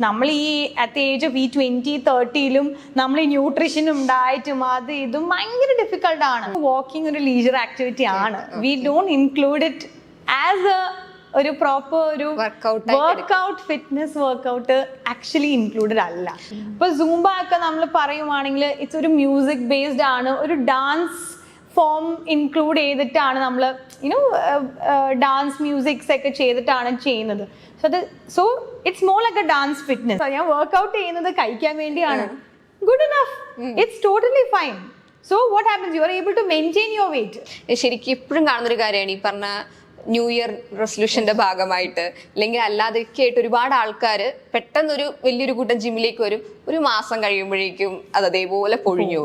നമ്മൾ ഈ at the age of ഈ 20-30 നമ്മൾ ഈ ന്യൂട്രീഷനും ഡയറ്റും അത് ഇതും ഭയങ്കര ഡിഫിക്കൽട്ടാണ്. വാക്കിംഗ് ഒരു ലീജർ ആക്ടിവിറ്റി ആണ്. We don't include it as ഒരു പ്രോപ്പർ ഒരു workout fitness workout actually included അല്ല. ഇപ്പൊ സൂംബ ഒക്കെ നമ്മൾ പറയുവാണെങ്കിൽ ഇറ്റ്സ് ഒരു മ്യൂസിക് ബേസ്ഡ് ആണ്, ഒരു ഡാൻസ് ഫോം ഇൻക്ലൂഡ് ചെയ്തിട്ടാണ് നമ്മൾ ഡാൻസ് മ്യൂസിക്സ് ഒക്കെ ചെയ്തിട്ടാണ് ചെയ്യുന്നത്. So it's more like a dance fitness. ഞാൻ വർക്ക്ഔട്ട് ചെയ്യുന്നത് കഴിക്കാൻ വേണ്ടിയാണ്. Good enough, it's totally fine. So what happens, you are able to maintain your weight. ശരിക്കും ഇപ്പോഴും കാണുന്നൊരു കാര്യമാണ് ഈ പറഞ്ഞ ന്യൂ ഇയർ റെസൊല്യൂഷന്റെ ഭാഗമായിട്ട് അല്ലെങ്കിൽ അല്ലാതെയൊക്കെ ആയിട്ട് ഒരുപാട് ആൾക്കാർ പെട്ടെന്നൊരു വലിയൊരു കൂട്ടം ജിമ്മിലേക്ക് വരും, ഒരു മാസം കഴിയുമ്പോഴേക്കും അത് അതേപോലെ പൊഴിഞ്ഞു.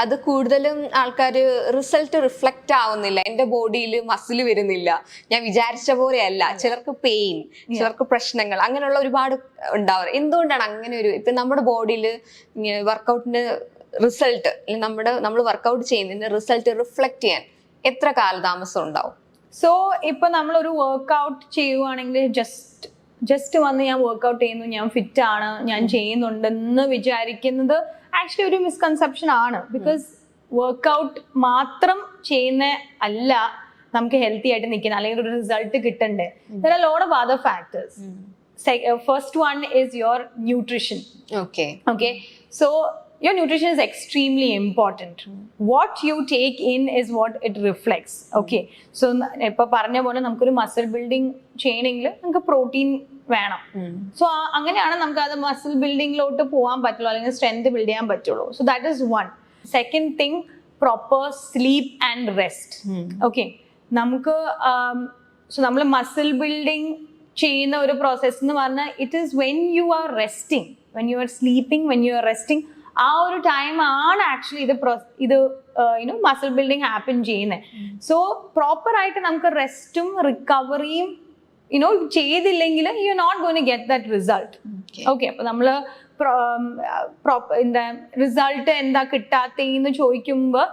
അത് കൂടുതലും ആൾക്കാർ റിസൾട്ട് റിഫ്ലക്റ്റ് ആവുന്നില്ല, എന്റെ ബോഡിയിൽ മസിൽ വരുന്നില്ല, ഞാൻ വിചാരിച്ച പോലെയല്ല, ചിലർക്ക് പെയിൻ, ചിലർക്ക് പ്രശ്നങ്ങൾ, അങ്ങനെയുള്ള ഒരുപാട് ഉണ്ടാവാറ്. എന്തുകൊണ്ടാണ് അങ്ങനെ ഒരു ഇപ്പൊ നമ്മുടെ ബോഡിയിൽ വർക്കൗട്ടിന്റെ റിസൾട്ട് നമ്മൾ വർക്കൗട്ട് ചെയ്യുന്നതിന്റെ റിസൾട്ട് റിഫ്ലക്ട് ചെയ്യാൻ എത്ര കാലതാമസം ഉണ്ടാവും? സോ ഇപ്പൊ നമ്മളൊരു വർക്ക്ഔട്ട് ചെയ്യുവാണെങ്കിൽ ജസ്റ്റ് വന്ന് ഞാൻ വർക്ക്ഔട്ട് ചെയ്യുന്നു, ഞാൻ ഫിറ്റ് ആണ്, ഞാൻ ചെയ്യുന്നുണ്ടെന്ന് വിചാരിക്കുന്നത് ആക്ച്വലി ഒരു മിസ്കൺസെപ്ഷൻ ആണ്. ബിക്കോസ് വർക്ക്ഔട്ട് മാത്രം ചെയ്യുന്ന അല്ല നമുക്ക് ഹെൽത്തി ആയിട്ട് നിൽക്കുന്നത് അല്ലെങ്കിൽ ഒരു റിസൾട്ട് കിട്ടണ്ടേ. There are lot of other factors. First one is your nutrition. Okay, so your nutrition is extremely important. What you take in is what it reflects. Okay, so ഇപ്പൊ പറഞ്ഞ പോലെ നമുക്കൊരു മസിൽ ബിൽഡിംഗ് ചെയ്യണമെങ്കിൽ നമുക്ക് protein വേണം. So അങ്ങനെയാണ് നമുക്ക് അത് മസിൽ ബിൽഡിങ്ങിലോട്ട് പോകാൻ പറ്റുള്ളൂ, അല്ലെങ്കിൽ സ്ട്രെങ്ത് ബിൽഡ് ചെയ്യാൻ പറ്റുള്ളൂ. So that is one. Second thing, proper sleep and rest. Okay, നമുക്ക് നമ്മൾ മസിൽ ബിൽഡിംഗ് ചെയ്യുന്ന ഒരു പ്രോസസ് എന്ന് പറഞ്ഞാൽ it is when you are resting, when you are sleeping, when you are resting, ആ ഒരു ടൈം ആണ് ആക്ച്വലി ഇത് മസിൽ ബിൽഡിംഗ് ഹാപ്പൻ ചെയ്യുന്നത്. സോ പ്രോപ്പർ ആയിട്ട് നമുക്ക് റെസ്റ്റും റിക്കവറിയും ചെയ്തില്ലെങ്കിൽ you are not going to get that result. Okay, അപ്പൊ നമ്മള് എന്താ റിസൾട്ട് എന്താ കിട്ടാത്തേന്ന് ചോദിക്കുമ്പോൾ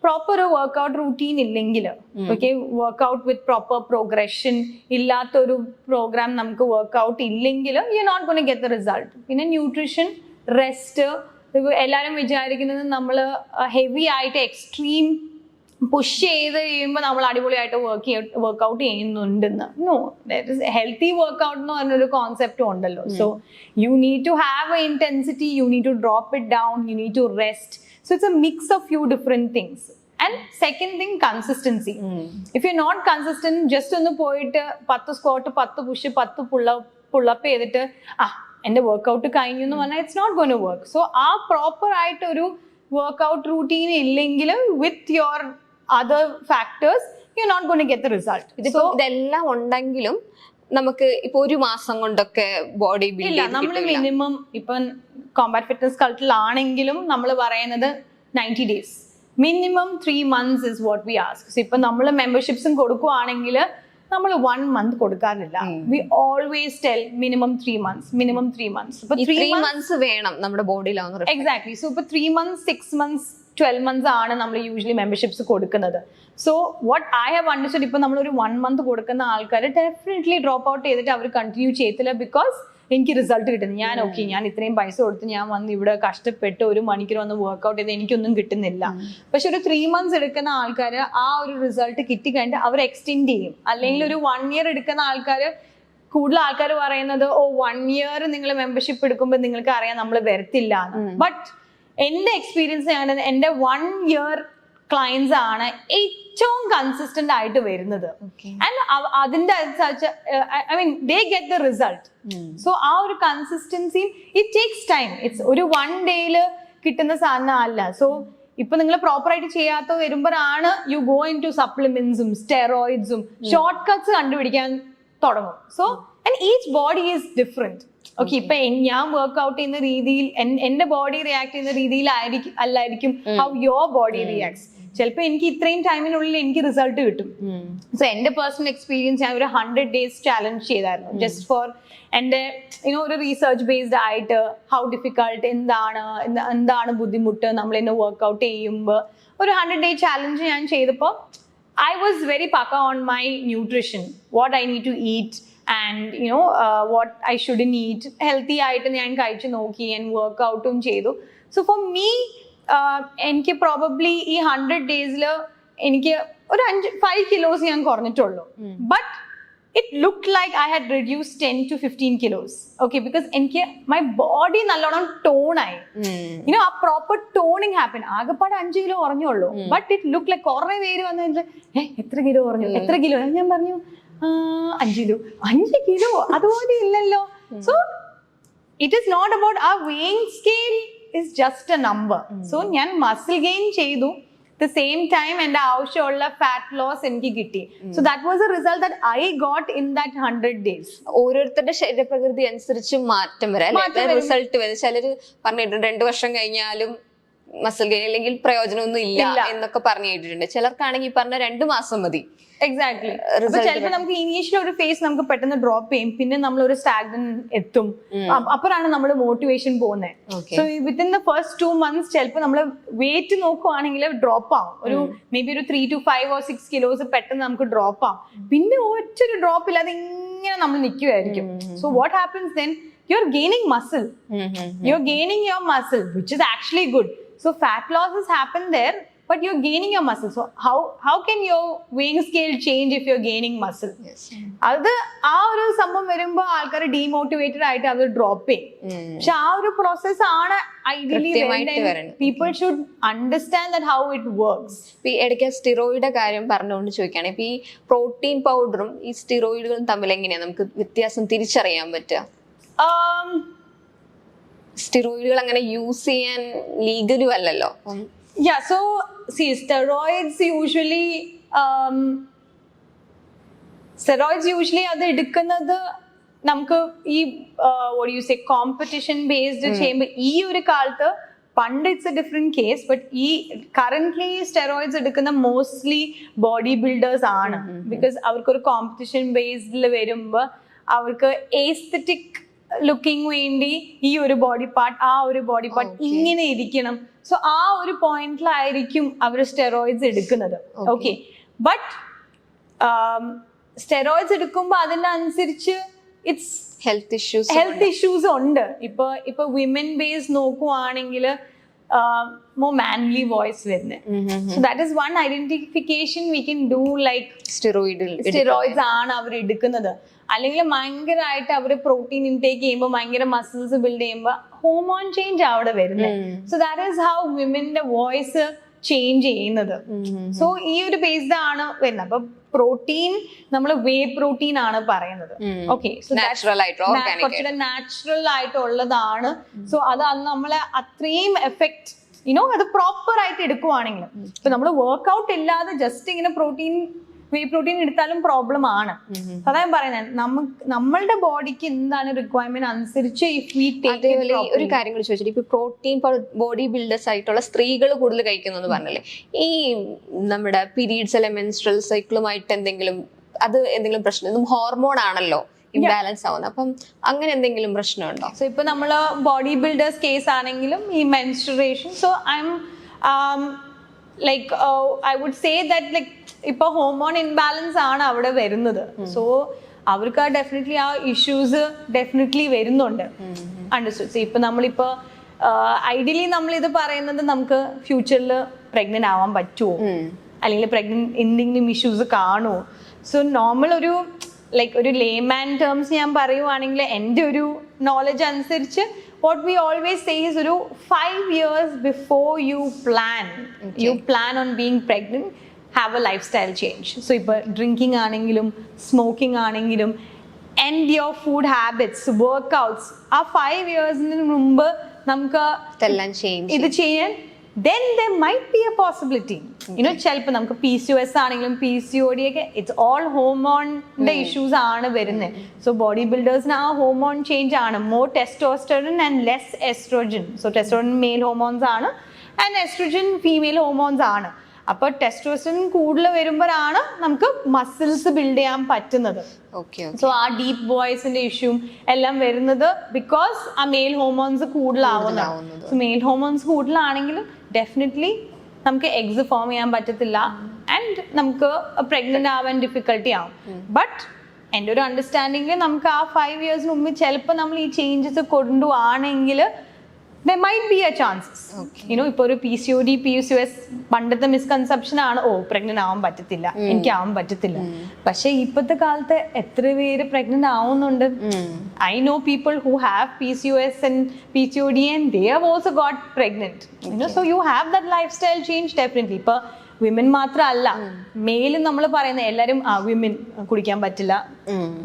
പ്രോപ്പർ ഒരു വർക്ക്ഔട്ട് റൂട്ടീൻ ഇല്ലെങ്കിൽ, okay, workout with proper progression ഇല്ലാത്തൊരു പ്രോഗ്രാം നമുക്ക് വർക്ക്ഔട്ട് ഇല്ലെങ്കിൽ you are not going to get the result. പിന്നെ ന്യൂട്രീഷൻ, റെസ്റ്റ്. എല്ലാവരും വിചാരിക്കുന്നത് നമ്മൾ ഹെവി ആയിട്ട് എക്സ്ട്രീം പുഷ് ചെയ്ത് കഴിയുമ്പോൾ നമ്മൾ അടിപൊളിയായിട്ട് വർക്ക്ഔട്ട് ചെയ്യുന്നുണ്ടെന്ന്. നോ, ഹെൽത്തി വർക്ക്ഔട്ട് എന്ന് പറഞ്ഞൊരു കോൺസെപ്റ്റും ഉണ്ടല്ലോ. So you need to have a intensity, you need to drop it down, you need to rest. So it's a mix of few different things. And second thing, consistency. If you're not consistent, just ഒന്ന് പോയിട്ട് 10 squat, 10 push, 10 pull up ചെയ്തിട്ട് എന്റെ workout കഴിഞ്ഞു എന്ന് പറഞ്ഞാൽ it's not going to work. So ആ proper ആയിട്ട് ഒരു വർക്ക്ഔട്ട് റൂട്ടീൻ ഇല്ലെങ്കിൽ with your other factors you are not going to get the result. ഇതിപ്പോ ഇതെല്ലാം ഉണ്ടെങ്കിലും നമുക്ക് ഇപ്പൊ ഒരു മാസം കൊണ്ടൊക്കെ ബോഡി ബിൽഡ് ഇല്ല. നമ്മൾ മിനിമം ഇപ്പൊ കോമ്പാറ്റ് ഫിറ്റ്നസ് കൾട്ടിലാണെങ്കിലും നമ്മൾ പറയുന്നത് 90 days, minimum 3 months is what we ask. So ഇപ്പൊ നമ്മൾ മെമ്പർഷിപ്സും കൊടുക്കുവാണെങ്കിൽ നമ്മൾ 1 month കൊടുക്കാറില്ല. We always tell minimum 3 months. ഇപ്പൊ 3 months വേണം നമ്മുടെ ബോഡിയിൽ. എക്സാക്ട്ലി. സോ ഇപ്പൊ 3 months, 6 months, 12 months ആണ് നമ്മൾ യൂഷ്വലി മെമ്പർഷിപ്സ് കൊടുക്കുന്നത്. So what I have understood, ഇപ്പൊ നമ്മളൊരു 1 month കൊടുക്കുന്ന ആൾക്കാർ ഡെഫിനറ്റ്ലി ഡ്രോപ്പ് ഔട്ട് ചെയ്തിട്ട് അവർ കണ്ടിന്യൂ ചെയ്യത്തില്ല. ബിക്കോസ് എനിക്ക് റിസൾട്ട് കിട്ടുന്നു, ഞാൻ ഇത്രയും പൈസ കൊടുത്ത് ഞാൻ വന്ന് ഇവിടെ കഷ്ടപ്പെട്ട് 1 മണിക്കൂർ വന്ന് വർക്ക്ഔട്ട് ചെയ്ത് എനിക്കൊന്നും കിട്ടുന്നില്ല. പക്ഷെ ഒരു 3 months എടുക്കുന്ന ആൾക്കാർ ആ ഒരു റിസൾട്ട് കിട്ടിക്കഴിഞ്ഞിട്ട് അവർ എക്സ്റ്റെൻഡ് ചെയ്യും. അല്ലെങ്കിൽ ഒരു 1 year എടുക്കുന്ന ആൾക്കാർ, കൂടുതൽ ആൾക്കാർ പറയുന്നത് 1 year നിങ്ങൾ മെമ്പർഷിപ്പ് എടുക്കുമ്പോൾ നിങ്ങൾക്ക് അറിയാം നമ്മൾ വരത്തില്ല. ബട്ട് എന്റെ എക്സ്പീരിയൻസ് ആണ്, എന്റെ 1 year ക്ലയൻസ് ആണ് ഏറ്റവും കൺസിസ്റ്റന്റ് ആയിട്ട് വരുന്നത്. ആൻഡ് അതിന്റെ I mean they get the result. So ആ ഒരു consistency it takes time. It's ഒരു 1 day കിട്ടുന്ന സാധനം അല്ല. സോ ഇപ്പൊ നിങ്ങൾ പ്രോപ്പർ ആയിട്ട് ചെയ്യാത്ത വരുമ്പോഴാണ് യു ഗോ ഇൻ ടു സപ്ലിമെന്റ്സും സ്റ്റെറോയിഡ്സും ഷോർട്ട് കട്ട്സ് കണ്ടുപിടിക്കാൻ തുടങ്ങും. So and each body is different. Okay, ഇപ്പൊ ഞാൻ വർക്ക്ഔട്ട് ചെയ്യുന്ന രീതിയിൽ എന്റെ ബോഡി റിയാക്ട് ചെയ്യുന്ന രീതിയിലായിരിക്കും അല്ലായിരിക്കും ഹൗ യുവർ ബോഡി റിയാക്ട്സ്. ചിലപ്പോ എനിക്ക് ഇത്രയും ടൈമിനുള്ളിൽ എനിക്ക് റിസൾട്ട് കിട്ടും. സോ എന്റെ പേഴ്സണൽ എക്സ്പീരിയൻസ്, ഞാൻ ഒരു 100 days ചാലഞ്ച് ചെയ്തായിരുന്നു ജസ്റ്റ് ഫോർ എന്റെ ഒരു റീസെർച്ച് ബേസ്ഡ് ആയിട്ട് ഹൗ ഡിഫിക്കൾട്ട്, എന്താണ് ബുദ്ധിമുട്ട് നമ്മൾ ഇന്ന് വർക്ക്ഔട്ട് ചെയ്യുമ്പോൾ. ഒരു 100 day ചാലഞ്ച് ഞാൻ ചെയ്തപ്പോൾ I was very paka on my nutrition, what I need to eat, and what I shouldn't eat healthy ആയിട്ട് ഞാൻ കഴിച്ചു നോക്കി ആൻഡ് വർക്ക്ഔട്ടും ചെയ്തു. സോ ഫോർ മീ എനിക്ക് പ്രോബബ്ലി ഈ 100 days എനിക്ക് ഒരു 5 kilos ഞാൻ കുറഞ്ഞിട്ടുള്ളൂ. But it looked like I had reduced 10 to 15 kilos. Okay, because my body nalloണം tone ആയി. ആ proper toning happened. ആകെപ്പാടെ 5 kilo കുറഞ്ഞുള്ളൂ. But it looked like കുറേ പേര് വന്നിട്ട് എത്ര കിലോ കുറഞ്ഞു, എത്ര കിലോ? ഞാൻ പറഞ്ഞു 5 kilo. 5 kilo അതുപോലെ ഇല്ലല്ലോ. So it is not about our weighing scale is just a number. So ഞാൻ muscle gain ചെയ്തു. The same time and ആവശ്യമുള്ള fat loss എനിക്ക് കിട്ടി. So that was a result that I got in that 100 days. ഓരോരുത്തരുടെ ശരീരപ്രകൃതി അനുസരിച്ച് മാറ്റം വരാം അല്ലെ, റിസൾട്ട് വരും. ചിലര് പറഞ്ഞിട്ടുണ്ട് 2 വർഷം കഴിഞ്ഞാലും മസിൽ ഗെയിൻ അല്ലെങ്കിൽ പ്രയോജനമൊന്നും ഇല്ല എന്നൊക്കെ പറഞ്ഞു കേട്ടിട്ടുണ്ട്. ചിലർക്കാണെങ്കിൽ പറഞ്ഞ 2 മാസം മതി. എക്സാക്ട്ലി. ചിലപ്പോൾ നമുക്ക് ഇനീഷ്യൽ ഒരു ഫേസ് നമുക്ക് പെട്ടെന്ന് ഡ്രോപ്പ് ചെയ്യും, പിന്നെ നമ്മൾ ഒരു സ്റ്റാഗ്നൻ എത്തും, അപ്പോഴാണ് നമ്മൾ മോട്ടിവേഷൻ പോകുന്നത്. So within the first 2 months ചിലപ്പോൾ നമ്മൾ വെയിറ്റ് നോക്കുവാണെങ്കിൽ ഡ്രോപ്പ് ആവും. ഒരു മേ ബി ഒരു 3 to 5 or 6 kilos പെട്ടെന്ന് നമുക്ക് ഡ്രോപ്പ് ആവും. പിന്നെ ഒറ്റൊരു ഡ്രോപ്പ് ഇല്ലാതെ ഇങ്ങനെ നമ്മൾ നിൽക്കുമായിരിക്കും. So what happens then? You are gaining muscle, you are gaining your muscle which is actually good. So fat losses happen there, but you're gaining your muscle. So how can your weighing scale change if you're gaining muscle? അത് ആ ഒരു സംഭവം വരുമ്പോൾ ആൾക്കാർ demotivated ആയിട്ട് അവർ drop ചെയ്യും. പക്ഷെ ആ ഒരു പ്രോസസ് ആണ് ideally people should understand that how it works. ഈ ഇടയ്ക്ക് സ്റ്റിറോയിഡ് കാര്യം പറഞ്ഞുകൊണ്ട് ചോദിക്കുകയാണ്, ഇപ്പൊ ഈ പ്രോട്ടീൻ പൗഡറും ഈ സ്റ്റിറോയിഡുകളും തമ്മിൽ എങ്ങനെയാണ് നമുക്ക് വ്യത്യാസം തിരിച്ചറിയാൻ പറ്റുക? സ്റ്റിറോയിഡുകൾ അങ്ങനെ യൂസ് ചെയ്യാൻ ലീഗലും അല്ലല്ലോ. Yeah, so see, steroids usually അത് എടുക്കുന്നത് നമുക്ക് ഈ what do you say competition based ചെയ്യുമ്പോൾ ഈ ഒരു കാലത്ത്, പണ്ട് it's A different case, but ഈ കറന്റ്ലി സ്റ്റെറോയിഡ്സ് എടുക്കുന്ന മോസ്റ്റ്ലി ബോഡി ബിൽഡേഴ്സ് ആണ്. ബിക്കോസ് അവർക്കൊരു കോമ്പറ്റീഷൻ ബേസ്ഡിൽ വരുമ്പോൾ അവർക്ക് എസ്തെറ്റിക് ലുക്കിംഗ് വേണ്ടി ഈ ഒരു ബോഡി പാർട്ട്, ആ ഒരു ബോഡി പാർട്ട് ഇങ്ങനെ ഇരിക്കണം. സോ ആ ഒരു പോയിന്റിലായിരിക്കും അവർ സ്റ്റെറോയിഡ്സ് എടുക്കുന്നത്. ഓക്കെ, ബട്ട് സ്റ്റെറോയിഡ്സ് എടുക്കുമ്പോൾ അതിനനുസരിച്ച് ഇറ്റ്സ് ഹെൽത്ത് ഇഷ്യൂസ് ഉണ്ട്. ഇപ്പൊ വിമൻ ബേസ് നോക്കുവാണെങ്കിൽ more manly voice വരുന്നത്. So that is one identification we can do, like steroids ആണ് അവർ എടുക്കുന്നത്. അല്ലെങ്കിൽ ഭയങ്കരമായിട്ട് അവർ പ്രോട്ടീൻ ഇൻടേക്ക് ചെയ്യുമ്പോൾ ഭയങ്കര മസിൽസ് ബിൽഡ് ചെയ്യുമ്പോൾ ഹോർമോൺ ചേഞ്ച് അവിടെ വരുന്നത്. സോ ദാറ്റ് ഈസ് ഹൗ വിമന്റെ വോയിസ് ചേഞ്ച് ചെയ്യുന്നത്. സോ ഈ ഒരു ബേസ്ഡ് ആണ് വരുന്നത്. അപ്പൊ പ്രോട്ടീൻ നമ്മൾ വേ പ്രോട്ടീൻ ആണ് പറയുന്നത്. ഓക്കെ, കുറച്ചുകൂടെ നാച്ചുറൽ ആയിട്ടുള്ളതാണ്. സോ അത് നമ്മളെ അത്രയും എഫക്ട് അത് പ്രോപ്പർ ആയിട്ട് എടുക്കുവാണെങ്കിലും, ഇപ്പൊ നമ്മൾ വർക്ക്ഔട്ട് ഇല്ലാതെ ജസ്റ്റ് ഇങ്ങനെ വേ പ്രോട്ടീൻ എടുത്താലും പ്രോബ്ലം ആണ്. അതാ ഞാൻ പറയുന്നത്, നമ്മളുടെ ബോഡിക്ക് എന്താണ് റിക്വയർമെന്റ് അനുസരിച്ച് ഒരു കാര്യം കൂടി ചോദിച്ചിട്ട്, ഇപ്പൊ പ്രോട്ടീൻ ബോഡി ബിൽഡേഴ്സ് ആയിട്ടുള്ള സ്ത്രീകൾ കൂടുതൽ കഴിക്കുന്നു പറഞ്ഞല്ലേ, ഈ നമ്മുടെ പീരീഡ്സ് അല്ലെ മെൻസ്ട്രൽ സൈക്കിളുമായിട്ട് എന്തെങ്കിലും പ്രശ്നം? ഹോർമോൺ ആണല്ലോ ഇംബാലൻസ് ആവുന്നത്. അപ്പം അങ്ങനെ എന്തെങ്കിലും പ്രശ്നമുണ്ടോ? സോ ഇപ്പൊ നമ്മള് ബോഡി ബിൽഡേഴ്സ് കേസ് ആണെങ്കിലും ഈ menstruation, so I'm like I would say that like ഇപ്പൊ ഹോർമോൺ ഇൻബാലൻസ് ആണ് അവിടെ വരുന്നത്. സോ അവർക്ക് ഡെഫിനറ്റ്ലി ആ ഇഷ്യൂസ് ഡെഫിനറ്റ്ലി വരുന്നുണ്ട്. അണ്ടർസ്റ്റുഡ്. ഇപ്പൊ നമ്മളിപ്പോ ഐഡിയലി നമ്മൾ ഇത് പറയുന്നത് നമുക്ക് ഫ്യൂച്ചറിൽ പ്രഗ്നന്റ് ആവാൻ പറ്റുമോ, അല്ലെങ്കിൽ പ്രഗ്നന്റ് എന്തെങ്കിലും ഇഷ്യൂസ് കാണുമോ? സോ നോർമൽ ഒരു ലൈക്ക് ഒരു ലേമാൻ ടേംസ് ഞാൻ പറയുവാണെങ്കിൽ എൻ്റെ ഒരു നോളജ് അനുസരിച്ച് what we always say is ഒരു 5 years before you plan on being pregnant, have a lifestyle change. So ipo drinking ആണെങ്കിലും സ്മോക്കിംഗ് ആണെങ്കിലും and your food habits, workouts, ആ 5 years മുമ്പ് നമുക്ക് ഇത് ചെയ്യാൻ, then there might be a possibility. ചിലപ്പോൾ നമുക്ക് PCOS ആണെങ്കിലും PCOD ഒക്കെ ഇറ്റ്സ് ഓൾ ഹോർമോണിന്റെ ഇഷ്യൂസ് ആണ് വരുന്നത്. സോ ബോഡി ബിൽഡേഴ്സിന് ആ ഹോർമോൺ ചേഞ്ച് ആണ്, more testosterone and less estrogen. So testosterone male hormones ആണ് ആൻഡ് എസ്ട്രോജൻ ഫീമെയിൽ ഹോർമോൺസ് ആണ്. അപ്പൊ ടെസ്റ്റോസ്റ്ററോൺ കൂടുതൽ വരുമ്പോഴാണ് നമുക്ക് മസിൽസ് ബിൽഡ് ചെയ്യാൻ പറ്റുന്നത്. സോ ആ ഡീപ്പ് വോയിസിന്റെ ഇഷ്യൂ എല്ലാം വരുന്നത് ബിക്കോസ് ആ മെയിൽ ഹോർമോൺസ് കൂടുതലാവുന്നത്. സോ മെയിൽ ഹോർമോൺസ് കൂടുതലാണെങ്കിലും ഡെഫിനറ്റ്ലി നമുക്ക് എഗ്സ് ഫോം ചെയ്യാൻ പറ്റത്തില്ല ആൻഡ് നമുക്ക് പ്രഗ്നന്റ് ആവാൻ ഡിഫിക്കൽട്ടി ആവും. ബട്ട് എൻ്റെ ഒരു അണ്ടർസ്റ്റാൻഡിങ്ങിൽ നമുക്ക് ആ 5 years മുമ്പ് ചിലപ്പോൾ നമ്മൾ ഈ changes കൊണ്ടുപോവാണെങ്കിൽ there might be a chances. ഇപ്പോൾ ഒരു PCOD PCOS പണ്ടത്തെ മിസ്കൺസെപ്ഷൻ ആണ്, പ്രഗ്നന്റ് ആവാൻ പറ്റത്തില്ല, എനിക്ക് ആവാൻ പറ്റത്തില്ല. പക്ഷെ ഇപ്പോഴത്തെ കാലത്ത് എത്ര പേര് പ്രഗ്നന്റ് ആവുന്നുണ്ട്? I know people who have PCOS and PCOD and they have also got pregnant. So you have that lifestyle change definitely. ഇപ്പൊ വിമൻ മാത്രമല്ല, മെയിലും നമ്മൾ പറയുന്ന എല്ലാവരും വിമൻ കുടിക്കാൻ പറ്റില്ല,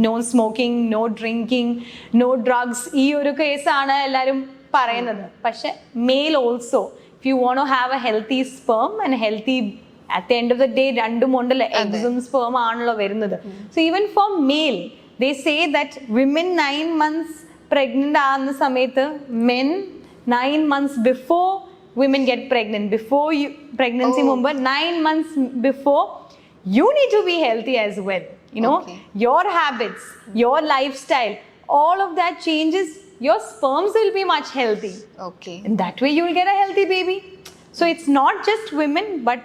no smoking, no drinking, no drugs, ഈ ഒരു കേസാണ് എല്ലാവരും പറയുന്നത്. പക്ഷെ male also if you want to have a healthy sperm and healthy at the end of the day രണ്ടും ഉണ്ടല്ലോ, എഗ്സും സ്പെർം ആണല്ലോ വരുന്നത്. So even for male they say that women 9 months pregnant ആകുന്ന സമയത്ത് men 9 months before women get pregnant, before you pregnancy mumba 9 months before you need to be healthy as well. Your habits, your lifestyle, all of that changes, your sperms will be much healthy. And that way you will get a healthy baby. So it's not just women but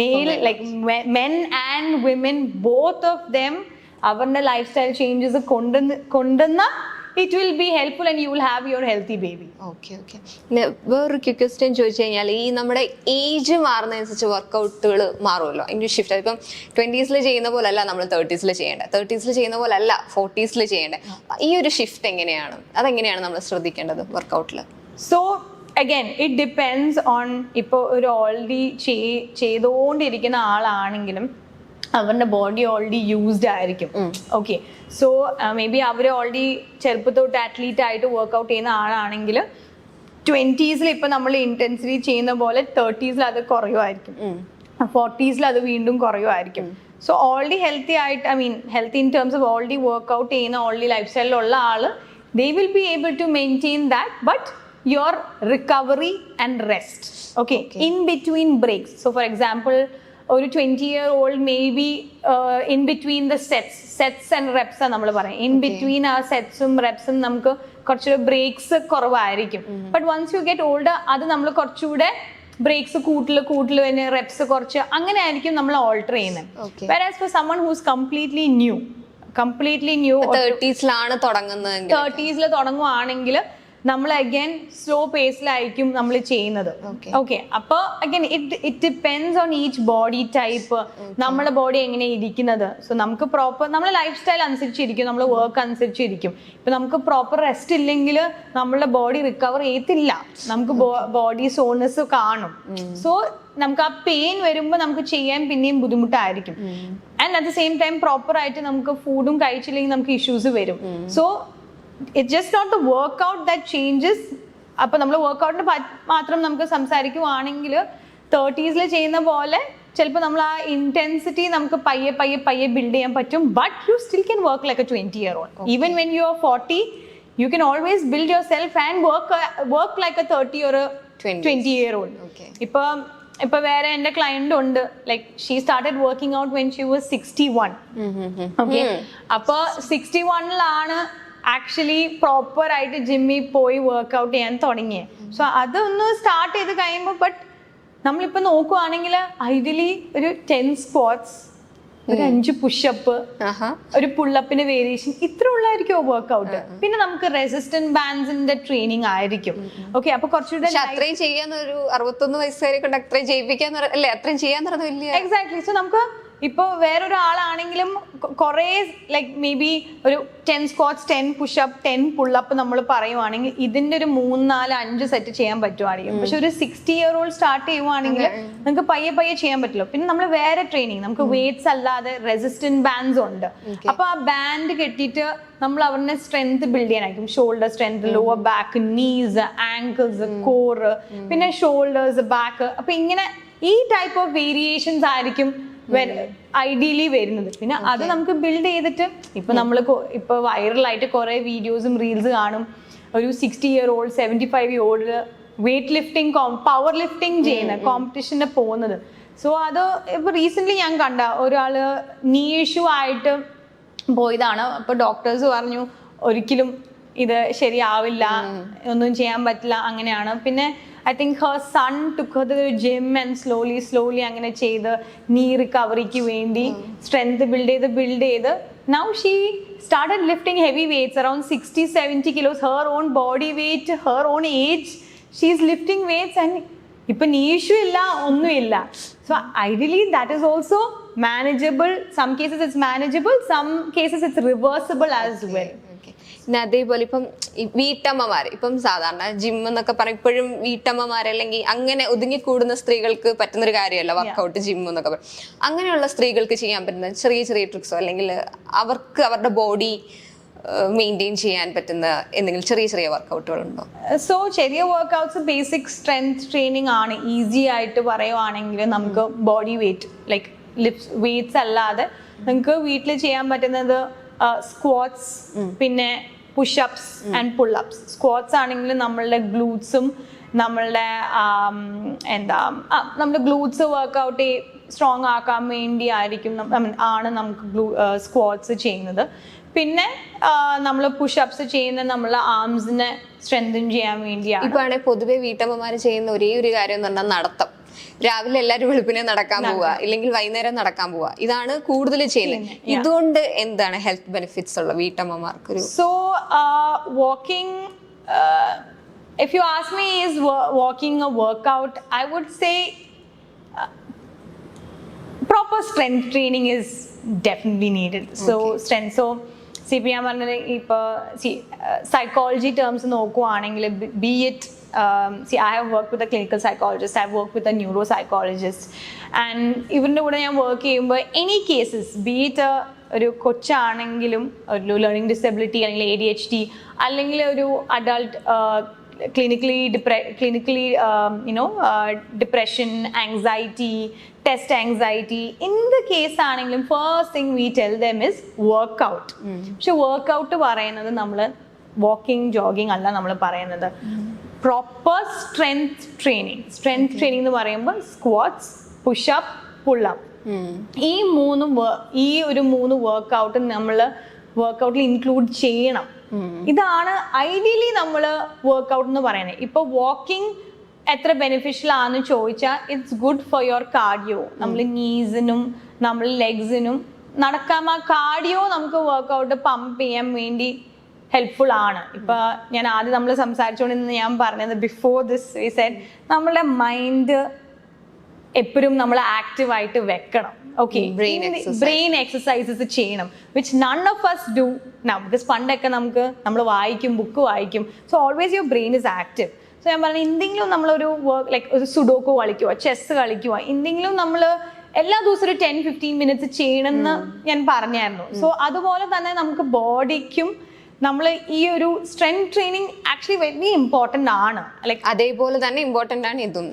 male, like men and women, both of them avarna lifestyle changes kondanna it will be helpful and you will have your healthy baby. വേറൊരു question ചോദിച്ചു കഴിഞ്ഞാൽ, ഈ നമ്മുടെ age മാറുന്നതനുസരിച്ച് വർക്കൗട്ടുകൾ മാറുമല്ലോ, അതിൻ്റെ shift. ഇപ്പം 20s ചെയ്യുന്ന പോലെ അല്ല നമ്മൾ 30s ചെയ്യേണ്ടത്, 30s ചെയ്യുന്ന പോലെ അല്ല 40s ചെയ്യേണ്ടത്. ഈ ഒരു ഷിഫ്റ്റ് എങ്ങനെയാണ്, അതെങ്ങനെയാണ് നമ്മൾ ശ്രദ്ധിക്കേണ്ടത് വർക്കൗട്ടിൽ? So again it depends on, ഇപ്പോൾ ഒരു ഓൾറെഡി ചെയ്തുകൊണ്ടിരിക്കുന്ന ആളാണെങ്കിലും അവരുടെ ബോഡി ഓൾറെഡി യൂസ്ഡ് ആയിരിക്കും. ഓക്കെ, സോ മേ ബി അവർ ഓൾറെഡി ചെറുപ്പത്തോട്ട് അത്ലീറ്റ് ആയിട്ട് വർക്ക്ഔട്ട് ചെയ്യുന്ന ആളാണെങ്കിൽ 20s ഇപ്പൊ നമ്മൾ ഇന്റൻസിറ്റി ചെയ്യുന്ന പോലെ 30s അത് കുറയുമായിരിക്കും, 40s അത് വീണ്ടും കുറയുമായിരിക്കും. സോ ഓൾറെഡി ഹെൽത്തി ആയിട്ട്, healthy in terms of already workout ചെയ്യുന്ന ഓൾറെഡി ലൈഫ് സ്റ്റൈലിലുള്ള ആള് they will be able to maintain that, but your recovery and rest, okay, in between breaks. So for example, ഒരു 20-year-old maybe in between the sets and reps ആണ് നമ്മൾ പറയുന്നത്. in between ആ സെറ്റ്സും റെപ്സും നമുക്ക് കുറച്ചുകൂടെ breaks കുറവായിരിക്കും. But once you get older അത് നമ്മൾ കുറച്ചുകൂടെ ബ്രേക്സ് കൂട്ടിൽ തന്നെ റെപ്സ് കുറച്ച് അങ്ങനെ ആയിരിക്കും നമ്മൾ ഓൾട്ടർ ചെയ്യുന്നത്. whereas for someone who's completely new 30s തുടങ്ങുവാണെങ്കിൽ നമ്മൾ അഗൈൻ സ്ലോ പേസിലായിരിക്കും നമ്മൾ ചെയ്യുന്നത്. ഓക്കെ, അപ്പൊ again it depends on each body type, നമ്മുടെ ബോഡി എങ്ങനെ ഇരിക്കുന്നത്. സോ നമുക്ക് പ്രോപ്പർ നമ്മുടെ ലൈഫ് സ്റ്റൈൽ അനുസരിച്ചിരിക്കും, നമ്മൾ വർക്ക് അനുസരിച്ചിരിക്കും. ഇപ്പൊ നമുക്ക് പ്രോപ്പർ റെസ്റ്റ് ഇല്ലെങ്കിൽ നമ്മളുടെ ബോഡി റിക്കവർ ചെയ്യത്തില്ല, നമുക്ക് ബോഡി സോൺനെസ് കാണും. സോ നമുക്ക് ആ പെയിൻ വരുമ്പോൾ നമുക്ക് ചെയ്യാൻ പിന്നെയും ബുദ്ധിമുട്ടായിരിക്കും. And at the same time proper ആയിട്ട് നമുക്ക് ഫുഡും കഴിച്ചില്ലെങ്കിൽ നമുക്ക് ഇഷ്യൂസ് വരും. So it's just not the workout that changes. അപ്പോൾ നമ്മൾ വർക്കൗട്ടിന് മാത്രം നമുക്ക് സംസാരിക്കുവാണെങ്കിൽ 30s ചെയ്യുന്ന പോലെ ചിലപ്പോൾ നമ്മൾ ആ ഇന്റൻസിറ്റി നമുക്ക് പയ്യെ ബിൽഡ് ചെയ്യാൻ പറ്റും. But you still can work like A 20-year-old. Even when you R 40 you can always build yourself and work like a 30 or a 20-year-old. ഇപ്പൊ വേറെ എൻ്റെ ക്ലയന്റ് ഉണ്ട്, like she started working out when she was 61. Okay, അപ്പൊ 61 actually proper ആയിട്ട് ജിമ്മിൽ പോയി workout ചെയ്യാൻ തുടങ്ങിയത്. സോ അതൊന്ന് സ്റ്റാർട്ട് ചെയ്ത് കഴിയുമ്പോൾ, ബട്ട് നമ്മളിപ്പോൾ നോക്കുവാണെങ്കിൽ ഐഡിയലി ഒരു 10 squats, ഒരു 5 പുഷപ്പ്, ഒരു പുള്ളപ്പിന് വേരിയേഷൻ, ഇത്ര ഉള്ളായിരിക്കും വർക്ക്ഔട്ട്. പിന്നെ നമുക്ക് റെസിസ്റ്റന്റ് ബാൻഡ്സിന്റെ ട്രെയിനിങ് ആയിരിക്കും. ഓക്കെ, അപ്പൊ കുറച്ചുകൂടെ അത്രയും ചെയ്യാൻ ഒരു 61 വയസ്സുകാരെ കൊണ്ട് അത്രയും ചെയ്യിപ്പിക്കാൻ അല്ലേ, അത്രയും ചെയ്യാൻ വലിയ. എക്സാക്ട്ലി. സോ നമുക്ക് ഇപ്പോൾ വേറൊരാളാണെങ്കിലും കുറേ ലൈക്ക് മേ ബി ഒരു 10 squats, 10 പുഷപ്പ്, 10 പുള്ളപ്പ് നമ്മൾ പറയുവാണെങ്കിൽ ഇതിന്റെ ഒരു 3, 4, 5 സെറ്റ് ചെയ്യാൻ പറ്റുവാണെങ്കിൽ. പക്ഷെ ഒരു 60-year-old സ്റ്റാർട്ട് ചെയ്യുവാണെങ്കിൽ നമുക്ക് പയ്യെ ചെയ്യാൻ പറ്റില്ല. പിന്നെ നമ്മൾ വേറെ ട്രെയിനിങ്, നമുക്ക് വെയ്റ്റ്സ് അല്ലാതെ റെസിസ്റ്റന്റ് ബാൻഡ്സ് ഉണ്ട്. അപ്പൊ ആ ബാൻഡ് കെട്ടിയിട്ട് നമ്മൾ അവരുടെ സ്ട്രെങ്ത് ബിൽഡ് ചെയ്യാനായിരിക്കും. Shoulder strength, lower back, knees, ankles, core, പിന്നെ ഷോൾഡേഴ്സ്, ബാക്ക്. അപ്പൊ ഇങ്ങനെ ഈ ടൈപ്പ് ഓഫ് വേരിയേഷൻസ് ആയിരിക്കും ഐഡിയലി വരുന്നത്. പിന്നെ അത് നമുക്ക് ബിൽഡ് ചെയ്തിട്ട് ഇപ്പൊ നമ്മൾ ഇപ്പൊ വൈറലായിട്ട് കുറെ വീഡിയോസും റീൽസ് കാണും. ഒരു 60-year-old 75-year-old weight lifting, power lifting ചെയ്യുന്ന കോമ്പറ്റീഷന് പോകുന്നത്. സോ അത് ഇപ്പൊ റീസെന്റ് ഞാൻ കണ്ട ഒരാള് നീ ഇഷ്യൂ ആയിട്ട് പോയതാണ്. അപ്പൊ ഡോക്ടേഴ്സ് പറഞ്ഞു ഒരിക്കലും ഇത് ശരിയാവില്ല, ഒന്നും ചെയ്യാൻ പറ്റില്ല, അങ്ങനെയാണ്. പിന്നെ I think her son took her to the gym and slowly അങ്ങനെ ചെയ്ത് നീ റിക്കവറിക്ക് വേണ്ടി സ്ട്രെങ്ത് ബിൽഡ് ചെയ്ത് now she started lifting heavy weights around 60-70 kilos, her own body weight, her own age, she's lifting weights and ipo knee issue illa onnu illa. So ideally that is also manageable. Some cases it's manageable, some cases it's reversible as well. പിന്നെ അതേപോലെ ഇപ്പം വീട്ടമ്മമാർ ഇപ്പം സാധാരണ gym എന്നൊക്കെ പറയും, ഇപ്പോഴും വീട്ടമ്മമാർ അല്ലെങ്കിൽ അങ്ങനെ ഒതുങ്ങിക്കൂടുന്ന സ്ത്രീകൾക്ക് പറ്റുന്നൊരു കാര്യമല്ല വർക്കൗട്ട്, ജിം എന്നൊക്കെ പറയും. അങ്ങനെയുള്ള സ്ത്രീകൾക്ക് ചെയ്യാൻ പറ്റുന്ന ചെറിയ ചെറിയ ട്രിക്സോ അല്ലെങ്കിൽ അവർക്ക് അവരുടെ ബോഡി മെയിൻറ്റെയിൻ ചെയ്യാൻ പറ്റുന്ന എന്തെങ്കിലും ചെറിയ ചെറിയ വർക്കൗട്ടുകളുണ്ടോ? സോ ചെറിയ വർക്കൗട്ട്സ് ബേസിക് സ്ട്രെങ്ത് ട്രെയിനിങ് ആണ്. ഈസി ആയിട്ട് പറയുവാണെങ്കിൽ നമുക്ക് ബോഡി വെയിറ്റ് ലൈക്ക് വെയിറ്റ്സ് അല്ലാതെ നിങ്ങൾക്ക് വീട്ടിൽ ചെയ്യാൻ പറ്റുന്നത് സ്ക്വാട്സ്, പിന്നെ പുഷപ്സ് ആൻഡ് പുള്ളപ്സ്. സ്ക്വാട്സ് ആണെങ്കിൽ നമ്മളുടെ ഗ്ലൂട്ട്സും നമ്മളുടെ നമ്മുടെ ഗ്ലൂട്ട്സ് വർക്കൗട്ട് സ്ട്രോങ് ആക്കാൻ വേണ്ടി ആയിരിക്കും ആണ് നമുക്ക് സ്ക്വാട്സ് ചെയ്യുന്നത്. പിന്നെ നമ്മൾ പുഷപ്സ് ചെയ്യുന്നത് നമ്മളെ ആംസിനെ സ്ട്രെങ്തൻ ചെയ്യാൻ വേണ്ടിയാണ്. ഇപ്പൊ ആണെങ്കിൽ പൊതുവെ വീട്ടമ്മമാര് ചെയ്യുന്ന ഒരേ ഒരു കാര്യം എന്ന് പറഞ്ഞാൽ നടത്തം. രാവിലെ എല്ലാവരും വെളുപ്പിനെ നടക്കാൻ പോവുക, ഇല്ലെങ്കിൽ വൈകുന്നേരം നടക്കാൻ പോവുക, ഇതാണ് കൂടുതൽ ചെയ്യുന്നത്. ഇതുകൊണ്ട് എന്താണ് ഹെൽത്ത് ബെനിഫിറ്റ്സ് ഉള്ള വീട്ടമ്മമാർക്ക്? So walking, if you ask me, is walking a workout? I would say proper strength training is definitely needed. So strength, so CPM പറഞ്ഞ ഇപ്പൊ psychology terms നോക്കുവാണെങ്കിൽ be it I have worked with a clinical psychologist, I have worked with a neuropsychologist, and ഇവരുടെ കൂടെ ഞാൻ work ചെയ്യുമ്പോൾ any cases, be it ഒരു കൊച്ചാണെങ്കിലും ഒരു learning disability അല്ലെങ്കിൽ ADHD അല്ലെങ്കിൽ ഒരു adult clinically depression, anxiety, test anxiety, in the case ആണെങ്കിലും first thing we tell them is workout. പക്ഷെ വർക്കൗട്ട് പറയുന്നത് നമ്മൾ വാക്കിംഗ് ജോഗിങ് അല്ല നമ്മൾ പറയുന്നത്, proper strength training. Strength training എന്ന് പറയുമ്പോൾ സ്ക്വാട്സ്, പുഷപ്പ്, പുള്ളപ്പ്, ഈ ഒരു മൂന്ന് വർക്കൗട്ട് നമ്മൾ വർക്കൗട്ടിൽ ഇൻക്ലൂഡ് ചെയ്യണം. ഇതാണ് ഐഡിയലി നമ്മൾ വർക്കൗട്ട് എന്ന് പറയുന്നത്. ഇപ്പൊ വാക്കിംഗ് എത്ര ബെനിഫിഷ്യൽ ആണെന്ന് ചോദിച്ചാൽ it's good for your cardio. നമ്മൾ നീസിനും നമ്മൾ ലെഗ്സിനും നടക്കാൻ ആ കാർഡിയോ നമുക്ക് വർക്കൗട്ട് പമ്പ് ചെയ്യാൻ വേണ്ടി ഹെൽപ്ഫുൾ ആണ്. ഇപ്പൊ ഞാൻ ആദ്യം നമ്മൾ സംസാരിച്ചുകൊണ്ടിരുന്ന ഞാൻ പറഞ്ഞത് ബിഫോർ ദിസ് വി സെഡ് നമ്മളുടെ മൈൻഡ് എപ്പോഴും നമ്മൾ ആക്റ്റീവ് ആയിട്ട് വെക്കണം. Okay, brain exercises ചെയ്യണം, which none of us do now, because പണ്ടൊക്കെ നമ്മൾ വായിക്കും, ബുക്ക് വായിക്കും, so always your brain is active. So ഞാൻ പറഞ്ഞ എന്തെങ്കിലും നമ്മളൊരു വർക്ക് ലൈക്ക് ഒരു സുഡോക്കോ കളിക്കുക, ചെസ് കളിക്കുക, എന്തെങ്കിലും നമ്മൾ എല്ലാ ദിവസവും ഒരു 10-15 minutes ചെയ്യണമെന്ന് ഞാൻ പറഞ്ഞായിരുന്നു. സോ അതുപോലെ തന്നെ നമുക്ക് ബോഡിക്കും നമ്മൾ ഈ ഒരു strength training actually very important ആണ്. ലൈക്ക് അതേപോലെ തന്നെ ഇമ്പോർട്ടന്റ് ആണ് ഇതും.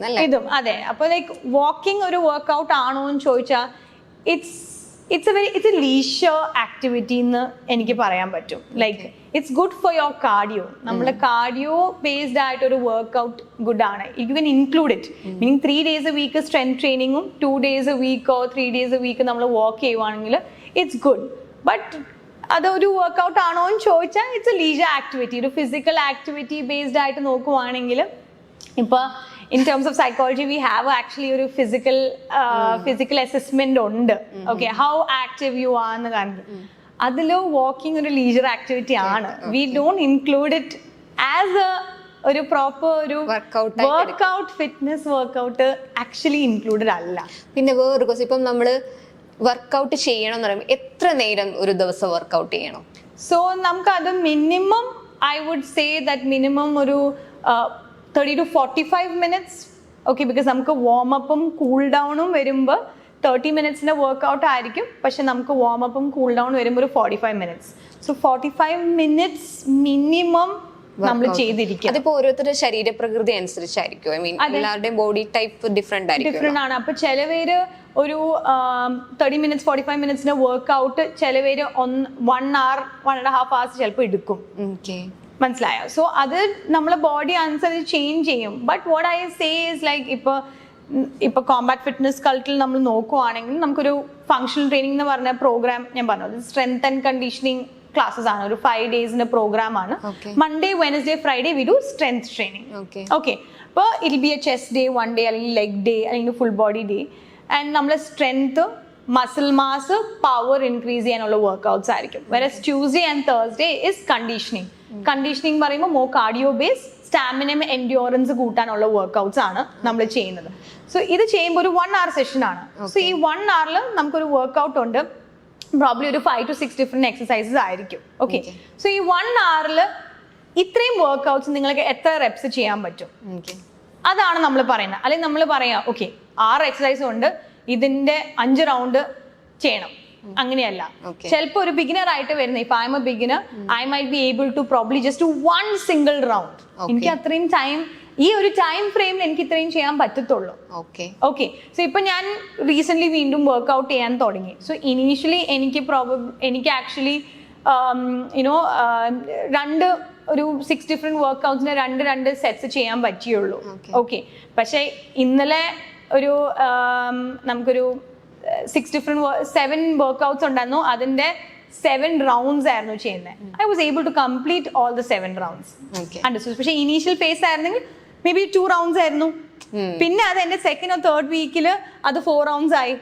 അതെ. അപ്പൊ ലൈക്ക് വാക്കിംഗ് ഒരു വർക്കൗട്ട് ആണോ എന്ന് ചോദിച്ചാൽ it's a leisure activity എന്ന് എനിക്ക് പറയാൻ പറ്റും. Like it's good for your cardio. നമ്മുടെ കാർഡിയോ ബേസ്ഡ് ആയിട്ട് ഒരു വർക്കൗട്ട് ഗുഡ് ആണ്. You can include it, meaning 3 days a week strength ട്രെയിനിങ്ങും 2 days a week or 3 days a week നമ്മൾ വാക്ക് ചെയ്യുവാണെങ്കിൽ ഇറ്റ്സ് ഗുഡ്. ബട്ട് അതൊരു വർക്കൗട്ട് ആണോ എന്ന് ചോദിച്ചാൽ ഇറ്റ്സ് എ ലീജർ ആക്ടിവിറ്റി. ഒരു ഫിസിക്കൽ ആക്ടിവിറ്റി ബേസ്ഡ് ആയിട്ട് നോക്കുവാണെങ്കിൽ ഇപ്പൊ in terms of psychology we have actually ഒരു physical assessment ഉണ്ട്. Okay, how active you are എന്ന് കാണിക്കും. അതില് വാക്കിംഗ് ഒരു ലീജർ ആക്ടിവിറ്റി ആണ്. We don't include it as ഒരു പ്രോപ്പർ ഒരു workout, fitness workout actually included അല്ല. പിന്നെ വേറൊരു ക്വസ്റ്റ്യൻ, ഇപ്പം നമ്മള് വർക്കൗട്ട് ചെയ്യണം എന്ന് പറയുമ്പോൾ എത്ര നേരം ഒരു ദിവസം വർക്കൗട്ട് ചെയ്യണം? സോ നമുക്കത് minimum I would say that minimum ഒരു 30 to 45 minutes. ഓക്കെ, ബിക്കോസ് നമുക്ക് വാം അപ്പും കൂൾ ഡൗണും വരുമ്പോൾ 30 minutes വർക്കൗട്ട് ആയിരിക്കും. പക്ഷെ നമുക്ക് വാം അപ്പും കൂൾ ഡൗൺ വരുമ്പോൾ ഒരു 45 minutes. സോ 45 minutes മിനിമം നമ്മൾ ചെയ്തിരിക്കും. അതിപ്പോ ഓരോരുത്തരുടെ ശരീരപ്രകൃതി അനുസരിച്ചായിരിക്കും. ഐ മീൻ എല്ലാവരുടെയും ബോഡി ടൈപ്പ് ഡിഫറെന്റ് ആണ്. അപ്പൊ ചിലവര് ഒരു 30 minutes 45 minutes വർക്കൗട്ട് ചിലവര് 1 hour 1.5 hours ചിലപ്പോൾ എടുക്കും. മനസ്സിലായോ? സോ അത് നമ്മളെ ബോഡി അനുസരിച്ച് ചേഞ്ച് ചെയ്യും. But what I say is like ഇപ്പൊ കോമ്പാറ്റ് ഫിറ്റ്നസ് കൾട്ടിൽ നമ്മൾ നോക്കുവാണെങ്കിൽ നമുക്കൊരു ഫങ്ഷണൽ ട്രെയിനിങ് എന്ന് പറഞ്ഞ പ്രോഗ്രാം ഞാൻ പറഞ്ഞത് സ്ട്രെങ്ത് ആൻഡ് കണ്ടീഷനിങ് ക്ലാസ്സസ് ആണ്. ഒരു 5 days പ്രോഗ്രാം ആണ്. Monday, Wednesday, Friday we do strength training. Okay, അപ്പോൾ it be a chest day 1 day അല്ലെങ്കിൽ ലെഗ് ഡേ അല്ലെങ്കിൽ ഫുൾ ബോഡി ഡേ. ആൻഡ് നമ്മളെ strength muscle mass power increase ചെയ്യാനുള്ള workouts ആയിരിക്കും. Versus Tuesday and Thursday is conditioning. Conditioning പറയുമ്പോൾ more cardio base, സ്റ്റാമിനയും endurance കൂട്ടാനുള്ള workouts ആണ് നമ്മൾ ചെയ്യുന്നത്. സോ ഇത് ചെയ്യുമ്പോൾ ഒരു 1 hour സെഷൻ ആണ്. സോ ഈ 1 hourൽ നമുക്കൊരു വർക്ക്ഔട്ട് ഉണ്ട്, പ്രോബ്ലി ഒരു 5 to 6 ഡിഫറെന്റ് എക്സസൈസസ് ആയിരിക്കും. ഓക്കെ, സോ ഈ 1 hourൽ ഇത്രയും വർക്ക്ഔട്ട്സ് നിങ്ങൾക്ക് എത്ര റെപ്സ് ചെയ്യാൻ പറ്റും, അതാണ് നമ്മൾ പറയുന്നത്. അല്ലെങ്കിൽ നമ്മൾ പറയാം ഓക്കെ 6 എക്സസൈസ് ഉണ്ട്, ഇതിന്റെ 5 റൗണ്ട് ചെയ്യണം, അങ്ങനെയല്ല. ചിലപ്പോൾ ഒരു ബിഗിനർ ആയിട്ട് വരുന്ന, ഇപ്പൊ I'm a beginner, I might be able to probably just to 1 single round. എനിക്ക് അത്രയും ടൈം, ഈ ഒരു ടൈം ഫ്രെയിമിൽ എനിക്ക് ഇത്രയും ചെയ്യാൻ പറ്റത്തുള്ളൂ. ഓക്കെ, സോ ഇപ്പൊ ഞാൻ റീസെന്റ് വീണ്ടും വർക്ക്ഔട്ട് ചെയ്യാൻ തുടങ്ങി. സോ ഇനീഷ്യലി എനിക്ക് ആക്ച്വലി ഒരു 6 ഡിഫറെന്റ് വർക്ക്ഔട്ട്സിന് 2 സെറ്റ്സ് ചെയ്യാൻ പറ്റിയുള്ളൂ. ഓക്കെ, പക്ഷെ ഇന്നലെ ഒരു നമുക്കൊരു 7 വർക്ക്ഔട്ട്സ് ഉണ്ടായിരുന്നു, അതിന്റെ 7 റൗണ്ട്സ് ആയിരുന്നു ചെയ്യുന്നത്. I was able to complete all the 7 rounds. Understood. പക്ഷെ ഇനീഷ്യൽ ഫേസ് ആയിരുന്നെങ്കിൽ മേ ബി 2 റൗണ്ട്സ് ആയിരുന്നു. പിന്നെ അത് എന്റെ 2nd or 3rd വീക്കിൽ അത് 4 റൗണ്ട്സ് ആയി.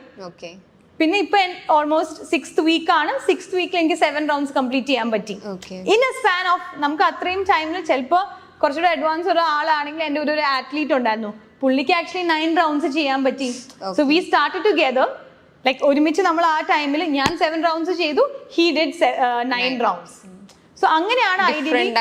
പിന്നെ ഇപ്പൊ ഓൾമോസ്റ്റ് 6th വീക്ക് ആണ്. 6th വീക്കിൽ എനിക്ക് 7 റൗണ്ട്സ് കംപ്ലീറ്റ് ചെയ്യാൻ പറ്റി. ഇൻ എ സ്പാൻ ഓഫ്, നമുക്ക് അത്രയും ടൈമിൽ ചിലപ്പോൾ കുറച്ചുകൂടെ അഡ്വാൻസ് ഒരാളാണെങ്കിൽ എൻ്റെ ഒരു ആത്ലീറ്റ് ഉണ്ടായിരുന്നു, പുള്ളിക്ക് ആക്ച്വലി 9 റൗണ്ട്സ് ചെയ്യാൻ പറ്റി. So we started together, like ഒരുമിച്ച് നമ്മൾ ആ ടൈമിൽ ഞാൻ 7 റൗണ്ട്സ് ചെയ്തു, ഹി ഡിഡ് 9 റൗണ്ട്സ്. സോ അങ്ങനെയാണ് ഡിഫറെന്റ്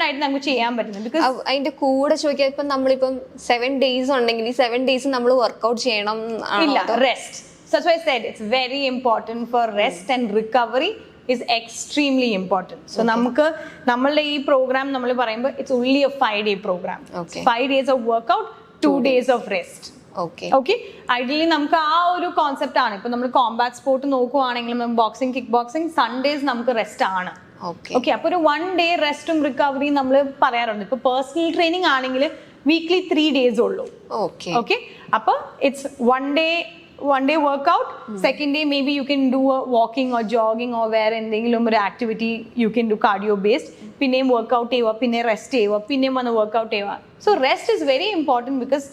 ആയിട്ട് നമുക്ക് ചെയ്യാൻ പറ്റുന്നത്. ബിക്കോസ് അതിന്റെ കൂടെ ചോദിക്കാൻ, ഇപ്പൊ നമ്മളിപ്പം 7 days ഉണ്ടെങ്കിൽ ഈ 7 days നമ്മൾ വർക്ക്ഔട്ട് ചെയ്യണം, ഇല്ല, rest. So that's why I said it's very important for rest and recovery is extremely important. So നമുക്ക് നമ്മളുടെ ഈ പ്രോഗ്രാം നമ്മൾ പറയുമ്പോൾ it's only a 5-day program. 5 days of workout, 2 days of rest. Okay, ideally നമുക്ക് ആ ഒരു concept ആണ്. ഇപ്പൊ നമ്മൾ കോമ്പാറ്റ് സ്പോർട്ട് നോക്കുവാണെങ്കിലും ബോക്സിംഗ്, കിക്ക് ബോക്സിംഗ്, സൺഡേസ് നമുക്ക് റെസ്റ്റ് ആണ്. ഓക്കെ, അപ്പൊ ഒരു 1 day റെസ്റ്റും റിക്കവറിയും നമ്മൾ പറയാറുണ്ട്. ഇപ്പൊ പേഴ്സണൽ ട്രെയിനിങ് ആണെങ്കിൽ വീക്ക്ലി 3 days ഉള്ളൂ. ഓക്കെ, അപ്പൊ it's 1 day workout, second day maybe you can do a walking or jogging or where എന്തെങ്കിലും ഒരു activity you can do cardio based. പിന്നെയും വർക്ക്ഔട്ട് ചെയ്യുക, പിന്നെ റെസ്റ്റ് ചെയ്യുക, പിന്നെയും വന്ന് വർക്ക്ഔട്ട് ചെയ്യുക. So rest is very important, because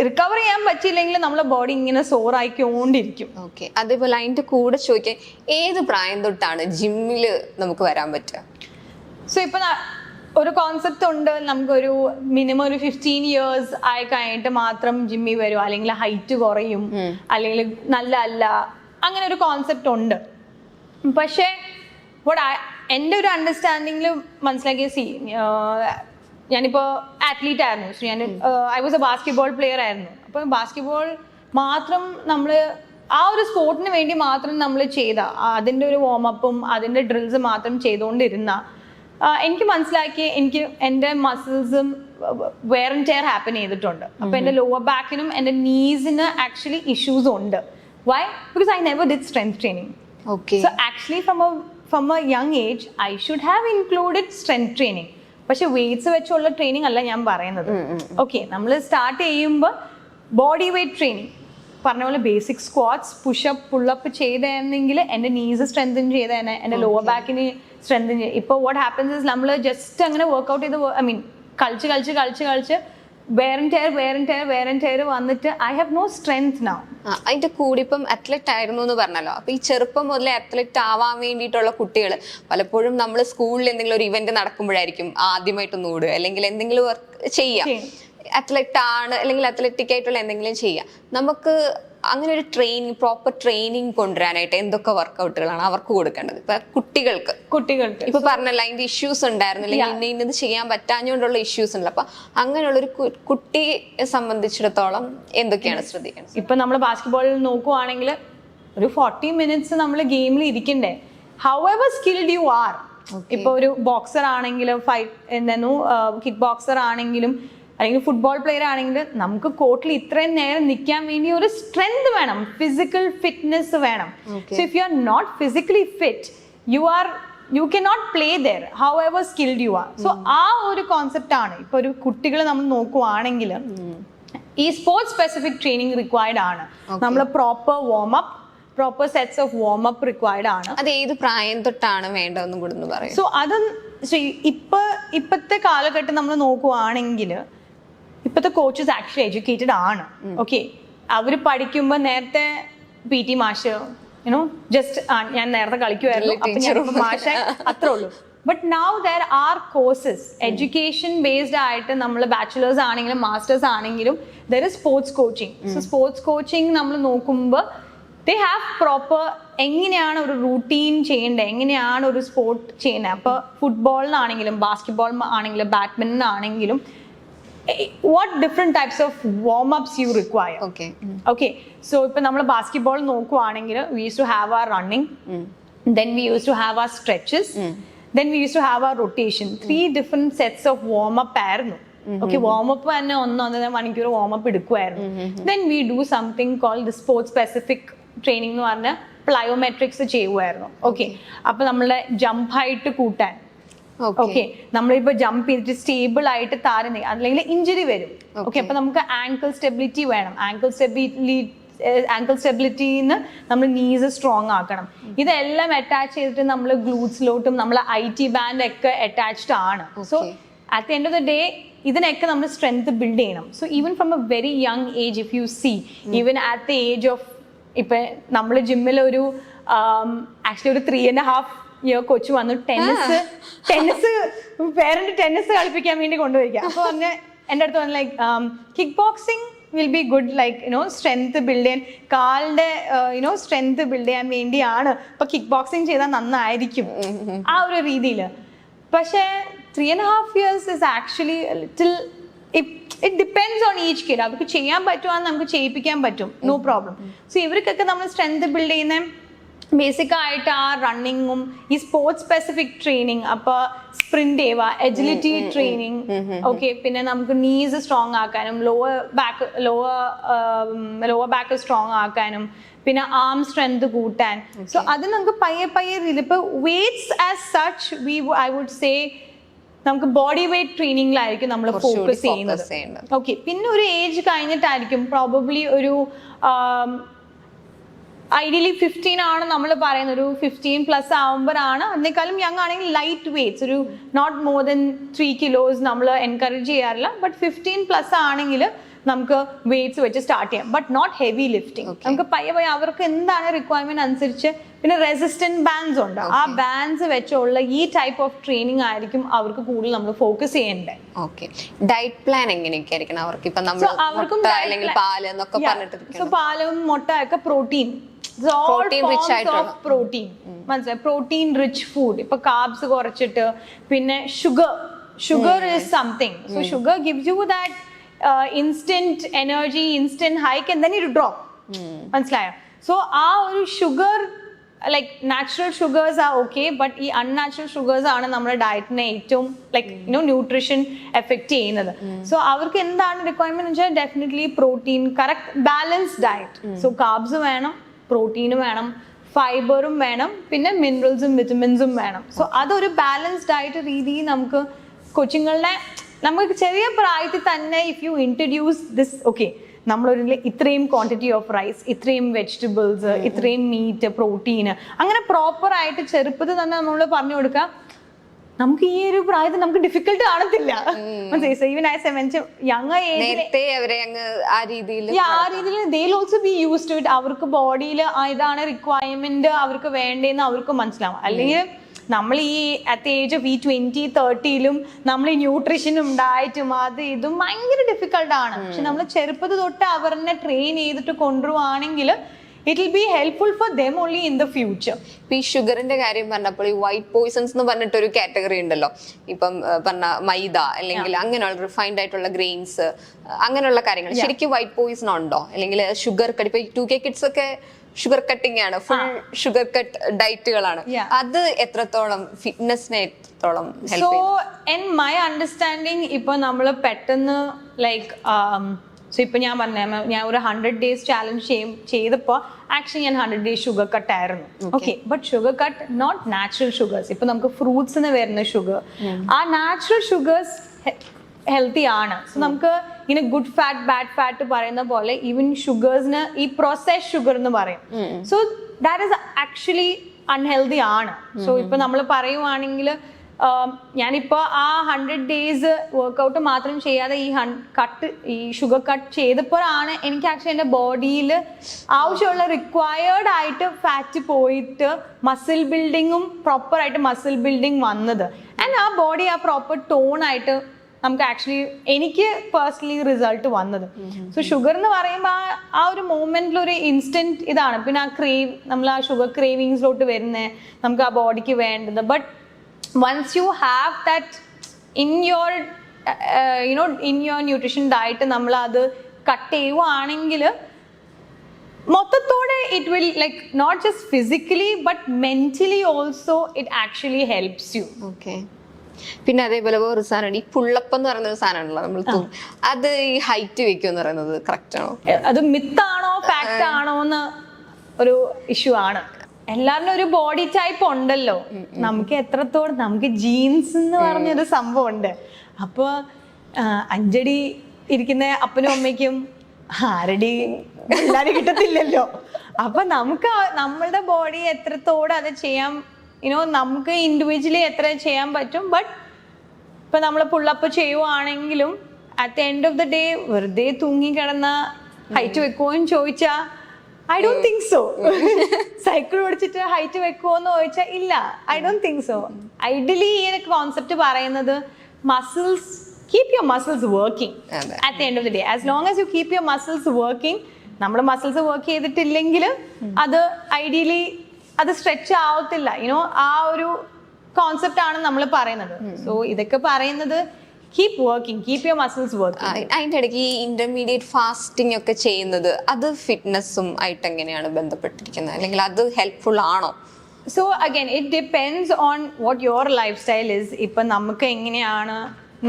recover ചെയ്യാൻ പറ്റിയില്ലെങ്കിൽ നമ്മളെ ബോഡി ഇങ്ങനെ സോറായിക്കൊണ്ടിരിക്കും. ഓക്കെ, അതേപോലെ അതിന്റെ കൂടെ ചോദിക്കാൻ, ഏത് പ്രായം തൊട്ടാണ് ജിമ്മില് നമുക്ക് വരാൻ പറ്റുക? സോ ഇപ്പൊ ഒരു കോൺസെപ്റ്റ് ഉണ്ട്, നമുക്കൊരു മിനിമം ഒരു 15 years ആയി കഴിഞ്ഞിട്ട് മാത്രം ജിമ്മിൽ വരും, അല്ലെങ്കിൽ ഹൈറ്റ് കുറയും, അല്ലെങ്കിൽ അല്ല, അങ്ങനെ ഒരു കോൺസെപ്റ്റ് ഉണ്ട്. പക്ഷേ എൻ്റെ ഒരു അണ്ടർസ്റ്റാൻഡിങ്ങിൽ മനസ്സിലാക്കിയ ഞാനിപ്പോൾ ആത്ലീറ്റ് ആയിരുന്നു. ഞാൻ I was A basketball player ആയിരുന്നു. അപ്പോൾ ബാസ്കറ്റ്ബോൾ മാത്രം നമ്മൾ ആ ഒരു സ്പോർട്ടിന് വേണ്ടി മാത്രം നമ്മൾ ചെയ്ത അതിൻ്റെ ഒരു വാമപ്പും അതിൻ്റെ ഡ്രിൽസ് മാത്രം ചെയ്തുകൊണ്ടിരുന്ന എനിക്ക് മനസ്സിലാക്കി, എനിക്ക് എൻ്റെ മസിൽസും വെയർ ആൻഡ് ടെയർ ഹാപ്പൻ ചെയ്തിട്ടുണ്ട്. അപ്പൊ എൻ്റെ ലോവർ ബാക്കിനും എൻ്റെ നീസിന് ആക്ച്വലി ഇഷ്യൂസ് ഉണ്ട്. Why? Because I never did strength training. So actually from a young age I should have included strength training. പക്ഷെ വെയ്റ്റ്സ് വെച്ചുള്ള ട്രെയിനിങ് അല്ല ഞാൻ പറയുന്നത്. ഓക്കെ, നമ്മൾ സ്റ്റാർട്ട് ചെയ്യുമ്പോൾ ബോഡി വെയ്റ്റ് ട്രെയിനിങ് പറഞ്ഞ പോലെ ബേസിക് സ്ക്വാറ്റ്സ്, പുഷപ്പ്, പുള്ളപ്പ് ചെയ്തെങ്കിൽ എൻ്റെ നീസ് സ്ട്രെങ്തൻ ചെയ്തേനെ, എൻ്റെ ലോവർ ബാക്കിന് സ്ട്രെങ്തൻ ചെയ്യും. ഇപ്പോൾ വാട്ട് ഹാപ്പൻസ് ഇസ് നമ്മൾ ജസ്റ്റ് അങ്ങനെ വർക്ക്ഔട്ട് ചെയ്ത് കളിച്ച് wear and tear വന്നിട്ട് I have no strength now. അതിന്റെ കൂടി ഇപ്പം അത്ലറ്റ് ആയിരുന്നു എന്ന് പറഞ്ഞല്ലോ, അപ്പൊ ഈ ചെറുപ്പം മുതലേ അത്ലറ്റ് ആവാൻ വേണ്ടിയിട്ടുള്ള കുട്ടികൾ പലപ്പോഴും നമ്മൾ സ്കൂളിൽ എന്തെങ്കിലും ഒരു ഇവന്റ് നടക്കുമ്പോഴായിരിക്കും ആദ്യമായിട്ടൊന്ന് ഓടുക, അല്ലെങ്കിൽ എന്തെങ്കിലും വർക്ക് ചെയ്യാം, അത്ലറ്റ് ആണ് അല്ലെങ്കിൽ അത്ലറ്റിക് ആയിട്ടുള്ള എന്തെങ്കിലും ചെയ്യാം. നമുക്ക് അങ്ങനെ ഒരു പ്രോപ്പർ ട്രെയിനിങ് കൊണ്ടുവരാനായിട്ട് എന്തൊക്കെ വർക്കൗട്ടുകളാണ് അവർക്ക് കൊടുക്കേണ്ടത്? ഇപ്പൊ കുട്ടികൾക്ക് ഇപ്പൊ പറഞ്ഞല്ലോ അതിന്റെ ഇഷ്യൂസ് ഉണ്ടായിരുന്നു, അല്ലെങ്കിൽ ഇന്നത് ചെയ്യാൻ പറ്റാഞ്ഞുകൊണ്ടുള്ള ഇഷ്യൂസ് ഉണ്ട്. അപ്പൊ അങ്ങനെയുള്ള ഒരു കുട്ടിയെ സംബന്ധിച്ചിടത്തോളം എന്തൊക്കെയാണ് ശ്രദ്ധിക്കണം? ഇപ്പൊ നമ്മൾ ബാസ്കറ്റ്ബോളിൽ നോക്കുവാണെങ്കിൽ ഒരു 40 minutes നമ്മൾ ഗെയിമിൽ ഇരിക്കണ്ടേ, ഹൗഎവർ സ്കിൽഡ് യു ആർ. ഇപ്പൊ ഒരു ബോക്സർ ആണെങ്കിലും കിക്ക് ബോക്സർ ആണെങ്കിലും അല്ലെങ്കിൽ ഫുട്ബോൾ പ്ലെയർ ആണെങ്കിൽ നമുക്ക് കോർട്ടിൽ ഇത്രയും നേരം നിൽക്കാൻ വേണ്ടി ഒരു സ്ട്രെങ്ത് വേണം, ഫിസിക്കൽ ഫിറ്റ്നസ് വേണം. So if you are not physically fit, you can not play there however skilled you are. So ആ ഒരു കോൺസെപ്റ്റ് ആണ്. ഇപ്പൊ ഒരു കുട്ടികളെ നമ്മൾ നോക്കുവാണെങ്കിൽ ഈ സ്പോർട്സ് സ്പെസിഫിക് ട്രെയിനിങ് റിക്വയർഡ് ആണ്. നമ്മൾ proper sets of warm up required ആണ്. അത് ഏത് പ്രായം തൊട്ടാണ് വേണ്ടതെന്നും കൂടെ ഒന്ന് പറയാം. സോ ഇപ്പോഴത്തെ കാലഘട്ടം നമ്മൾ നോക്കുവാണെങ്കിൽ ഇപ്പോഴത്തെ കോച്ചസ് ആക്ച്വലി എഡ്യൂക്കേറ്റഡ് ആണ്. ഓക്കെ, അവർ പഠിക്കുമ്പോൾ നേരത്തെ PT മാഷ് യുനോ ജസ്റ്റ് ഞാൻ നേരത്തെ കളിക്കുമായിരുന്നു അപ്പൊ ഞാൻ മാഷ അത്രേ ഉള്ളൂ. But now there are courses education based ആയിട്ട് നമ്മൾ ബാച്ചുലേഴ്സ് ആണെങ്കിലും മാസ്റ്റേഴ്സ് ആണെങ്കിലും there is sports coaching. So sports coaching നമ്മൾ നോക്കുമ്പോൾ ദേ ഹാവ് പ്രോപ്പർ എങ്ങനെയാണ് ഒരു റൂട്ടീൻ ചെയ്യേണ്ടത്, എങ്ങനെയാണ് ഒരു സ്പോർട്ട് ചെയ്യുന്നത്. അപ്പോൾ ഫുട്ബോളിനാണെങ്കിലും ബാസ്കറ്റ്ബോൾ ആണെങ്കിലും ബാഡ്മിൻ്റൺ ആണെങ്കിലും what different types of warm-ups you require. Okay. So ഇപ്പൊ നമ്മൾ ബാസ്കറ്റ്ബോൾ നോക്കുവാണെങ്കിൽ we used to have our running, then we used to have our stretches, then we used to have our rotation. 3 different sets of warm-up ആയിരുന്നു. Okay, warm-up തന്നെ 1.5 മണിക്കൂർ warm-up എടുക്കുമായിരുന്നു. Then we do something called the sport specific training എന്ന് പറഞ്ഞ plyometrics ചെയ്യുമായിരുന്നു. Okay, അപ്പൊ നമ്മളെ jump height കൂട്ടാൻ, okay നമ്മളിപ്പോ ജമ്പ് ചെയ്തിട്ട് സ്റ്റേബിൾ ആയിട്ട് താരുന്നേ അല്ലെങ്കിൽ ഇഞ്ചുറി വരും. ഓക്കെ, അപ്പൊ നമുക്ക് ആങ്കിൾ സ്റ്റെബിലിറ്റി വേണം. ആങ്കിൾ സ്റ്റെബിലിറ്റിന്ന് നമ്മൾ നീസ് സ്ട്രോങ് ആക്കണം. ഇതെല്ലാം അറ്റാച്ച് ചെയ്തിട്ട് നമ്മൾ ഗ്ലൂട്ട്സിലോട്ടും നമ്മളെ IT ബാൻഡ് ഒക്കെ അറ്റാച്ച്ഡ് ആണ്. So at the end of the day ഇതിനൊക്കെ നമ്മൾ സ്ട്രെങ്ത് ബിൽഡ് ചെയ്യണം. So even from a very young age if you see, even at the age of ഇപ്പൊ നമ്മൾ ജിമ്മിൽ ഒരു ആക്ച്വലി ഒരു 3.5 year കൊച്ചു വന്നു ടെന്നീസ് പേരന്റ് ടെന്നീസ് കളിപ്പിക്കാൻ വേണ്ടി കൊണ്ടുപോയിരിക്കുക. അപ്പൊ പറഞ്ഞ് എൻ്റെ അടുത്ത് വന്ന് like kick boxing will be good, like strength build ചെയ്യാൻ, കാലിന്റെ സ്ട്രെങ്ത് ബിൽഡ് ചെയ്യാൻ വേണ്ടിയാണ്. ഇപ്പൊ കിക്ക് ബോക്സിങ് ചെയ്താൽ നന്നായിരിക്കും ആ ഒരു രീതിയിൽ. പക്ഷേ 3.5 years is actually a little, it depends on each kid. അവർക്ക് ചെയ്യാൻ പറ്റുവാന്ന് നമുക്ക് ചെയ്യിപ്പിക്കാൻ പറ്റും, നോ പ്രോബ്ലം. സോ ഇവർക്കൊക്കെ നമ്മൾ സ്ട്രെങ്ത് ബിൽഡ് ചെയ്യുന്ന ബേസിക് ആയിട്ട് ആ റണ്ണിങ്ങും ഈ സ്പോർട്സ് സ്പെസിഫിക് ട്രെയിനിങ്, അപ്പൊ സ്പ്രിന്റ് ചെയ്യുക, എജിലിറ്റി ട്രെയിനിങ്, ഓക്കെ, പിന്നെ നമുക്ക് നീസ് സ്ട്രോങ് ആക്കാനും ലോവർ ബാക്ക് സ്ട്രോങ് ആക്കാനും പിന്നെ ആം സ്ട്രെങ്ത് കൂട്ടാൻ. സോ അത് നമുക്ക് പയ്യെ ഇപ്പൊ weights as such I would say നമുക്ക് ബോഡി വെയ്റ്റ് ട്രെയിനിങ്ങിലായിരിക്കും നമ്മൾ ഫോക്കസ് ചെയ്യുന്നത്. ഓക്കെ, പിന്നെ ഒരു ഏജ് കഴിഞ്ഞിട്ടായിരിക്കും പ്രോബബ്ലി ഒരു ഐഡിയലി 15 ആണ് നമ്മൾ പറയുന്നത്. ഒരു 15+ ആവുമ്പോഴാണ്, അതിനേക്കാളും യങ് ആണെങ്കിൽ ലൈറ്റ് വെയ്റ്റ്സ് ഒരു നോട്ട് മോർ ദൻ 3 kilos നമ്മൾ എൻകറേജ് ചെയ്യാറില്ല. ബട്ട് 15+ ആണെങ്കിൽ നമുക്ക് വെയ്റ്റ്സ് വെച്ച് സ്റ്റാർട്ട് ചെയ്യാം, ബട്ട് നോട്ട് ഹെവി ലിഫ്റ്റിംഗ്. നമുക്ക് പയ്യെ അവർക്ക് എന്താണ് റിക്വയർമെന്റ് അനുസരിച്ച്. പിന്നെ റെസിസ്റ്റന്റ് ബാൻഡ്സ് ഉണ്ട്, ആ ബാൻഡ്സ് വെച്ചുള്ള ഈ ടൈപ്പ് ഓഫ് ട്രെയിനിങ് ആയിരിക്കും അവർക്ക് കൂടുതൽ നമ്മൾ ഫോക്കസ് ചെയ്യേണ്ടത്. ഓക്കെ, ഡയറ്റ് പ്ലാൻ എങ്ങനെയൊക്കെ ആയിരിക്കണം അവർക്ക്? ഇപ്പൊ അവർക്കും പാലും മുട്ട ഒക്കെ പ്രോട്ടീൻ, പ്രോട്ടീൻ റിച്ച് ഫുഡ്. ഇപ്പൊ കാർബ്സ് കുറച്ചിട്ട്, പിന്നെ sugar is something. So sugar gives you that instant energy, instant hike and then it drop. മനസ്സിലായോ? സോ ആ ഒരു ഷുഗർ, ലൈക്ക് നാച്ചുറൽ ഷുഗേഴ്സ് ആ ഓക്കെ, ബട്ട് ഈ അൺനാച്ചുറൽ ഷുഗേഴ്സ് ആണ് നമ്മുടെ ഡയറ്റിനെ ഏറ്റവും ലൈക്ക് ന്യൂട്രീഷൻ എഫക്ട് ചെയ്യുന്നത്. സോ അവർക്ക് എന്താണ് റിക്വയർമെന്റ് വെച്ചാൽ definitely protein, correct balance diet. So carbs വേണം, പ്രോട്ടീനും വേണം, ഫൈബറും വേണം, പിന്നെ മിനറൽസും വിറ്റമിൻസും വേണം. സോ അതൊരു ബാലൻസ്ഡ് ആയിട്ട് രീതിയിൽ നമുക്ക് കൊച്ചുങ്ങളുടെ നമുക്ക് ചെറിയ പ്രായത്തിൽ തന്നെ if you introduce this, okay നമ്മളൊരു ഇത്രയും ക്വാണ്ടിറ്റി ഓഫ് റൈസ്, ഇത്രയും വെജിറ്റബിൾസ്, ഇത്രയും മീറ്റ്, പ്രോട്ടീന്, അങ്ങനെ പ്രോപ്പർ ആയിട്ട് ചെറുപ്പത്തിൽ തന്നെ നമ്മൾ പറഞ്ഞു കൊടുക്കാം. നമുക്ക് ഈ ഒരു പ്രായത്തിൽ നമുക്ക് ഡിഫിക്കൽട്ട് കാണത്തില്ല. Even as I mention young ഏജിൽ ആ രീതിയിൽ they will also be used to it. അവർക്ക് ബോഡിയിൽ ഇതാണ് റിക്വയർമെന്റ്, അവർക്ക് വേണ്ടതെന്ന് അവർക്ക് മനസ്സിലാവും. അല്ലെങ്കിൽ നമ്മൾ ഈ അറ്റ് ഏജ് ഓഫ് ഈ 20-30 നമ്മൾ ഈ ന്യൂട്രീഷനും ഡയറ്റും അത് ഇതും ഭയങ്കര ഡിഫിക്കൽട്ടാണ്. പക്ഷെ നമ്മൾ ചെറുപ്പത്തിൽ തൊട്ട് അവരെ ട്രെയിൻ ചെയ്തിട്ട് കൊണ്ടുപോവാണെങ്കിൽ it will be helpful for them only in the future. ഈ ഷുഗറിന്റെ കാര്യം പറഞ്ഞപ്പോൾ ഈ വൈറ്റ് പോയിസൺസ് എന്ന് പറഞ്ഞിട്ടൊരു കാറ്റഗറി ഉണ്ടല്ലോ. ഇപ്പം പറഞ്ഞ മൈദ അല്ലെങ്കിൽ അങ്ങനെയുള്ള റിഫൈൻഡ് ആയിട്ടുള്ള ഗ്രെയിൻസ്, അങ്ങനെയുള്ള കാര്യങ്ങൾ ശരിക്കും വൈറ്റ് പോയിസൺ ഉണ്ടോ? അല്ലെങ്കിൽ ഷുഗർ കട്ട്, ഇപ്പൊ 2K കിഡ്സ് ഒക്കെ ഷുഗർ കട്ടിങ് ആണ്, ഫുൾ ഷുഗർ കട്ട് ഡയറ്റുകളാണ്. അത് എത്രത്തോളം ഫിറ്റ്നസിനെ എത്രത്തോളം ഹെൽപ്പ് ചെയ്യും? സോ ഇൻ മൈ അണ്ടർസ്റ്റാൻഡിങ് ഇപ്പൊ നമ്മൾ പെട്ടെന്ന് ലൈക്ക് സോ ഇപ്പൊ ഞാൻ പറഞ്ഞ ഞാൻ ഒരു 100 days ചാലഞ്ച് ചെയ്തപ്പോ ആക്ച്വലി ഞാൻ 100 days ഷുഗർ കട്ട് ആയിരുന്നു. Okay, but sugar cut not natural sugars. ഇപ്പൊ നമുക്ക് ഫ്രൂട്ട്സിന് വരുന്ന ഷുഗർ, ആ നാച്ചുറൽ ഷുഗേഴ്സ് ഹെൽത്തി ആണ്. സോ നമുക്ക് ഇങ്ങനെ ഗുഡ് ഫാറ്റ് ബാഡ് ഫാറ്റ് പറയുന്ന പോലെ ഈവൻ ഷുഗേഴ്സിന് ഈ പ്രോസസ്ഡ് ഷുഗർ എന്ന് പറയും. So that is actually unhealthy ആണ്. സോ ഇപ്പൊ നമ്മൾ പറയുവാണെങ്കിൽ ഞാനിപ്പോൾ ആ 100 days വർക്കൗട്ട് മാത്രം ചെയ്യാതെ ഈ ഷുഗർ കട്ട് ചെയ്തപ്പോഴാണ് എനിക്ക് ആക്ച്വലി എൻ്റെ ബോഡിയിൽ ആവശ്യമുള്ള റിക്വയർഡ് ആയിട്ട് ഫാറ്റ് പോയിട്ട് മസിൽ ബിൽഡിങ്ങും പ്രോപ്പറായിട്ട് മസിൽ ബിൽഡിങ് വന്നത്. ആൻഡ് ആ ബോഡി ആ പ്രോപ്പർ ടോണായിട്ട് നമുക്ക് ആക്ച്വലി എനിക്ക് പേഴ്സണലി റിസൾട്ട് വന്നത്. സോ ഷുഗർ എന്ന് പറയുമ്പോൾ ആ ഒരു മൂമെന്റിൽ ഒരു ഇൻസ്റ്റന്റ് ഇതാണ്. പിന്നെ ആ നമ്മൾ ആ ഷുഗർ ക്രേവിങ്സിലോട്ട് വരുന്നത് നമുക്ക് ആ ബോഡിക്ക് വേണ്ടത്. But once you have that in your in your nutrition diet, നമ്മൾ അത് കട്ട് ചെയ്യുവാണെങ്കിൽ മൊത്തത്തോടെ it will like not just physically but mentally also it actually helps you. Okay. പിന്നെ അതേപോലെ വേറൊരു സാധനമാണ് ഈ പുള്ളപ്പ് എന്ന് പറയുന്ന ഒരു സാധനമാണല്ലോ നമ്മൾ അത് ഈ ഹൈറ്റ് വെക്കും എന്ന് പറയുന്നത് കറക്റ്റ് ആണോ? അത് മിത്താണോ ഫാക്ട് ആണോ എന്ന് ഒരു ഇഷ്യൂ ആണ്. എല്ലാവരും ഒരു ബോഡി ടൈപ്പ് ഉണ്ടല്ലോ. നമുക്ക് എത്രത്തോളം നമുക്ക് ജീൻസ് എന്ന് പറഞ്ഞൊരു സംഭവം ഉണ്ട്. അപ്പൊ 5 അടി ഇരിക്കുന്ന അപ്പനും അമ്മയ്ക്കും 6 അടി എല്ലാരും കിട്ടത്തില്ലല്ലോ. അപ്പൊ നമുക്ക് നമ്മളുടെ ബോഡി എത്രത്തോടെ അത് ചെയ്യാൻ നമുക്ക് ഇൻഡിവിജ്വലി എത്ര ചെയ്യാൻ പറ്റും. ബട്ട് ഇപ്പൊ നമ്മൾ പുള്ളപ്പ് ചെയ്യുവാണെങ്കിലും at the end of the day വെറുതെ തൂങ്ങി കിടന്ന ഹൈറ്റ് വെക്കുമോന്ന് ചോദിച്ചാ I don't think so. Cycle ഓടിച്ചിട്ട് ഹൈറ്റ് വെക്കുമോന്ന് ചോദിച്ചാൽ ഇല്ല, I don't think so. Ideally ഈ ഒരു കോൺസെപ്റ്റ് പറയുന്നത് muscles keep your muscles working at the end of the day. As long as you keep your muscles working, നമ്മൾ muscles work ചെയ്തിട്ടില്ലെങ്കിൽ അത് ഐഡിയലി അത് സ്ട്രെച്ച് ആവത്തില്ല. ആ ഒരു കോൺസെപ്റ്റ് ആണ് നമ്മൾ പറയുന്നത്. സോ ഇതൊക്കെ പറയുന്നത് keep working, keep your muscles working. അതിന്റെ ഇടയ്ക്ക് ഈ ഇന്റർമീഡിയറ്റ് ഫാസ്റ്റിംഗ് ഒക്കെ ചെയ്യുന്നത് അത് ഫിറ്റ്നസ്സും ആയിട്ട് എങ്ങനെയാണ് ബന്ധപ്പെട്ടിരിക്കുന്നത്, അല്ലെങ്കിൽ അത് ഹെൽപ്ഫുൾ ആണോ? So again it depends on what your life style is. ഇപ്പൊ നമുക്ക് എങ്ങനെയാണ്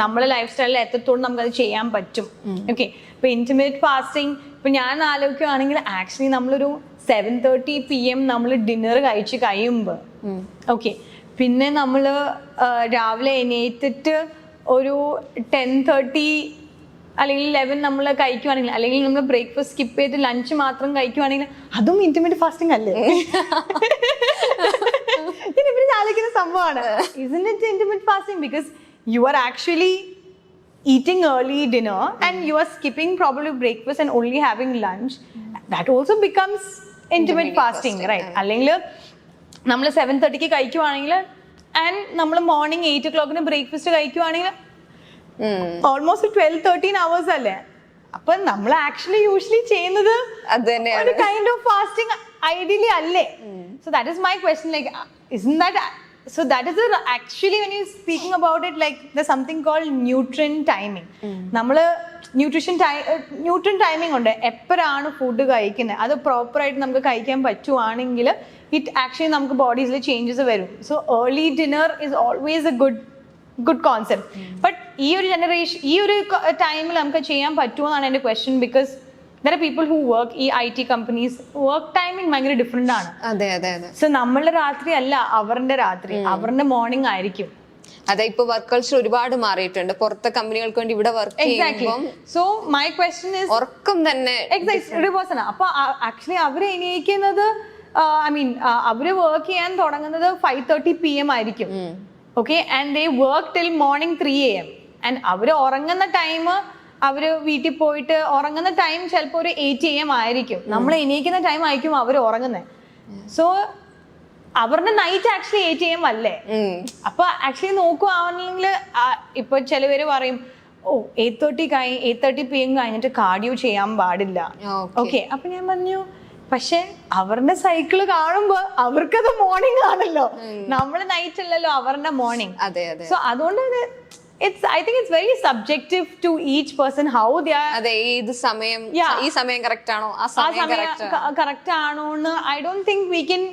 നമ്മളെ ലൈഫ് സ്റ്റൈലിൽ എത്രത്തോളം നമുക്കത് ചെയ്യാൻ പറ്റും. ഓക്കെ, ഇപ്പൊ ഇന്റർമീഡിയറ്റ് ഫാസ്റ്റിംഗ് ഇപ്പൊ ഞാൻ ആലോചിക്കുകയാണെങ്കിൽ ആക്ച്വലി നമ്മളൊരു 7:30 PM നമ്മൾ ഡിന്നർ കഴിയുമ്പോൾ ഓക്കെ, പിന്നെ നമ്മൾ രാവിലെ എണീറ്റിട്ട് ഒരു 10:30 അല്ലെങ്കിൽ 11 നമ്മൾ കഴിക്കുവാണെങ്കിൽ, അല്ലെങ്കിൽ നമ്മൾ ബ്രേക്ക്ഫാസ്റ്റ് സ്കിപ്പ് ചെയ്ത് ലഞ്ച് മാത്രം കഴിക്കുവാണെങ്കിൽ അതും ഇന്റർമീഡിയറ്റ് ഫാസ്റ്റിംഗ് അല്ലേ? ഇവര് ആലോചിക്കുന്ന സംഭവമാണ്. Isn't it intermittent fasting? Because you are actually eating early dinner and you are skipping probably breakfast and only having lunch. That also becomes intermittent fasting, right? അല്ലെങ്കിൽ നമ്മൾ 7:30 കഴിക്കുവാണെങ്കിൽ ആൻഡ് നമ്മൾ മോർണിംഗ് 8 o'clock ബ്രേക്ക്ഫാസ്റ്റ് കഴിക്കുവാണെങ്കിൽ almost 12-13 hours അല്ലേ? അപ്പൊ നമ്മൾ actually usually ചെയ്യുന്നത് ഒരു കൈൻഡ് ഓഫ് ഫാസ്റ്റിംഗ് ഐഡിയലി അല്ലേ? So that is my question, like isn't that so that is actually when you speaking about it, like there's something called nutrient timing. നമ്മള് nutrition timing ഉണ്ട്. എപ്പോഴാണ് food കഴിക്കുന്നത് അത് proper ആയിട്ട് നമുക്ക് കഴിക്കാൻ പറ്റുവാണെങ്കിൽ ഇറ്റ് ആക്ച്വലി നമുക്ക് ബോഡീസിൽ ചേഞ്ചസ് വരും. So early dinner is always A good concept. But ഈ ഒരു ജനറേഷൻ ഈ ഒരു ടൈമിൽ നമുക്ക് ചെയ്യാൻ പറ്റുമോ എന്നാണ് എൻ്റെ question. Because there are people who work ഈ IT companies work timing ഭയങ്കര ഡിഫറെന്റ് ആണ്. അതെ അതെ അതെ. സോ നമ്മളുടെ രാത്രി അല്ല അവരുടെ രാത്രി, അവരുടെ മോർണിംഗ് ആയിരിക്കും. അതെ, ഇപ്പൊ വർക്ക് കൾച്ചർ ഒരുപാട് മാറിയിട്ടുണ്ട്. പുറത്തെ കമ്പനികൾക്ക് വേണ്ടി ഇവിടെ വർക്ക് ചെയ്യുമ്പോൾ സോ മൈ ക്വസ്റ്റ്യൻ ഈസ് ഉറക്കം തന്നെ റിവേഴ്സ് ആണ്. അപ്പൊ ആക്ച്വലി അവര് എണീക്കുന്നത് ഐ മീൻ അവര് വർക്ക് ചെയ്യാൻ തുടങ്ങുന്നത് 5:30 PM ആയിരിക്കും. Okay, and they work till morning 3 AM. And അവര് ഉറങ്ങുന്ന ടൈം, അവര് വീട്ടിൽ പോയിട്ട് ഉറങ്ങുന്ന ടൈം ചിലപ്പോൾ ഒരു 8 AM ആയിരിക്കും. നമ്മൾ എണീക്കുന്ന ടൈം ആയിരിക്കും അവർ ഉറങ്ങുന്നത്. സോ അവരുടെ നൈറ്റ് ആക്ച്വലി 8 AM അല്ലേ? അപ്പൊ ആക്ച്വലി നോക്കുവാണെങ്കിൽ ഇപ്പൊ ചിലവര് പറയും 8:30 PM കഴിഞ്ഞിട്ട് കാർഡിയോ ചെയ്യാൻ പാടില്ല. ഓക്കെ, അപ്പൊ ഞാൻ പറഞ്ഞു പക്ഷെ അവരുടെ സൈക്കിള് കാണുമ്പോ അവർക്കത് മോർണിംഗ് ആണല്ലോ, നമ്മള് നൈറ്റ് അല്ലല്ലോ അവരുടെ മോർണിംഗ്. സോ അതുകൊണ്ട് I think it's very subjective to each person how they are. അതെ, ഈ സമയം കറക്റ്റ് ആണോ, ആ സമയം കറക്റ്റ് ആണോ എന്ന് I don't think we can.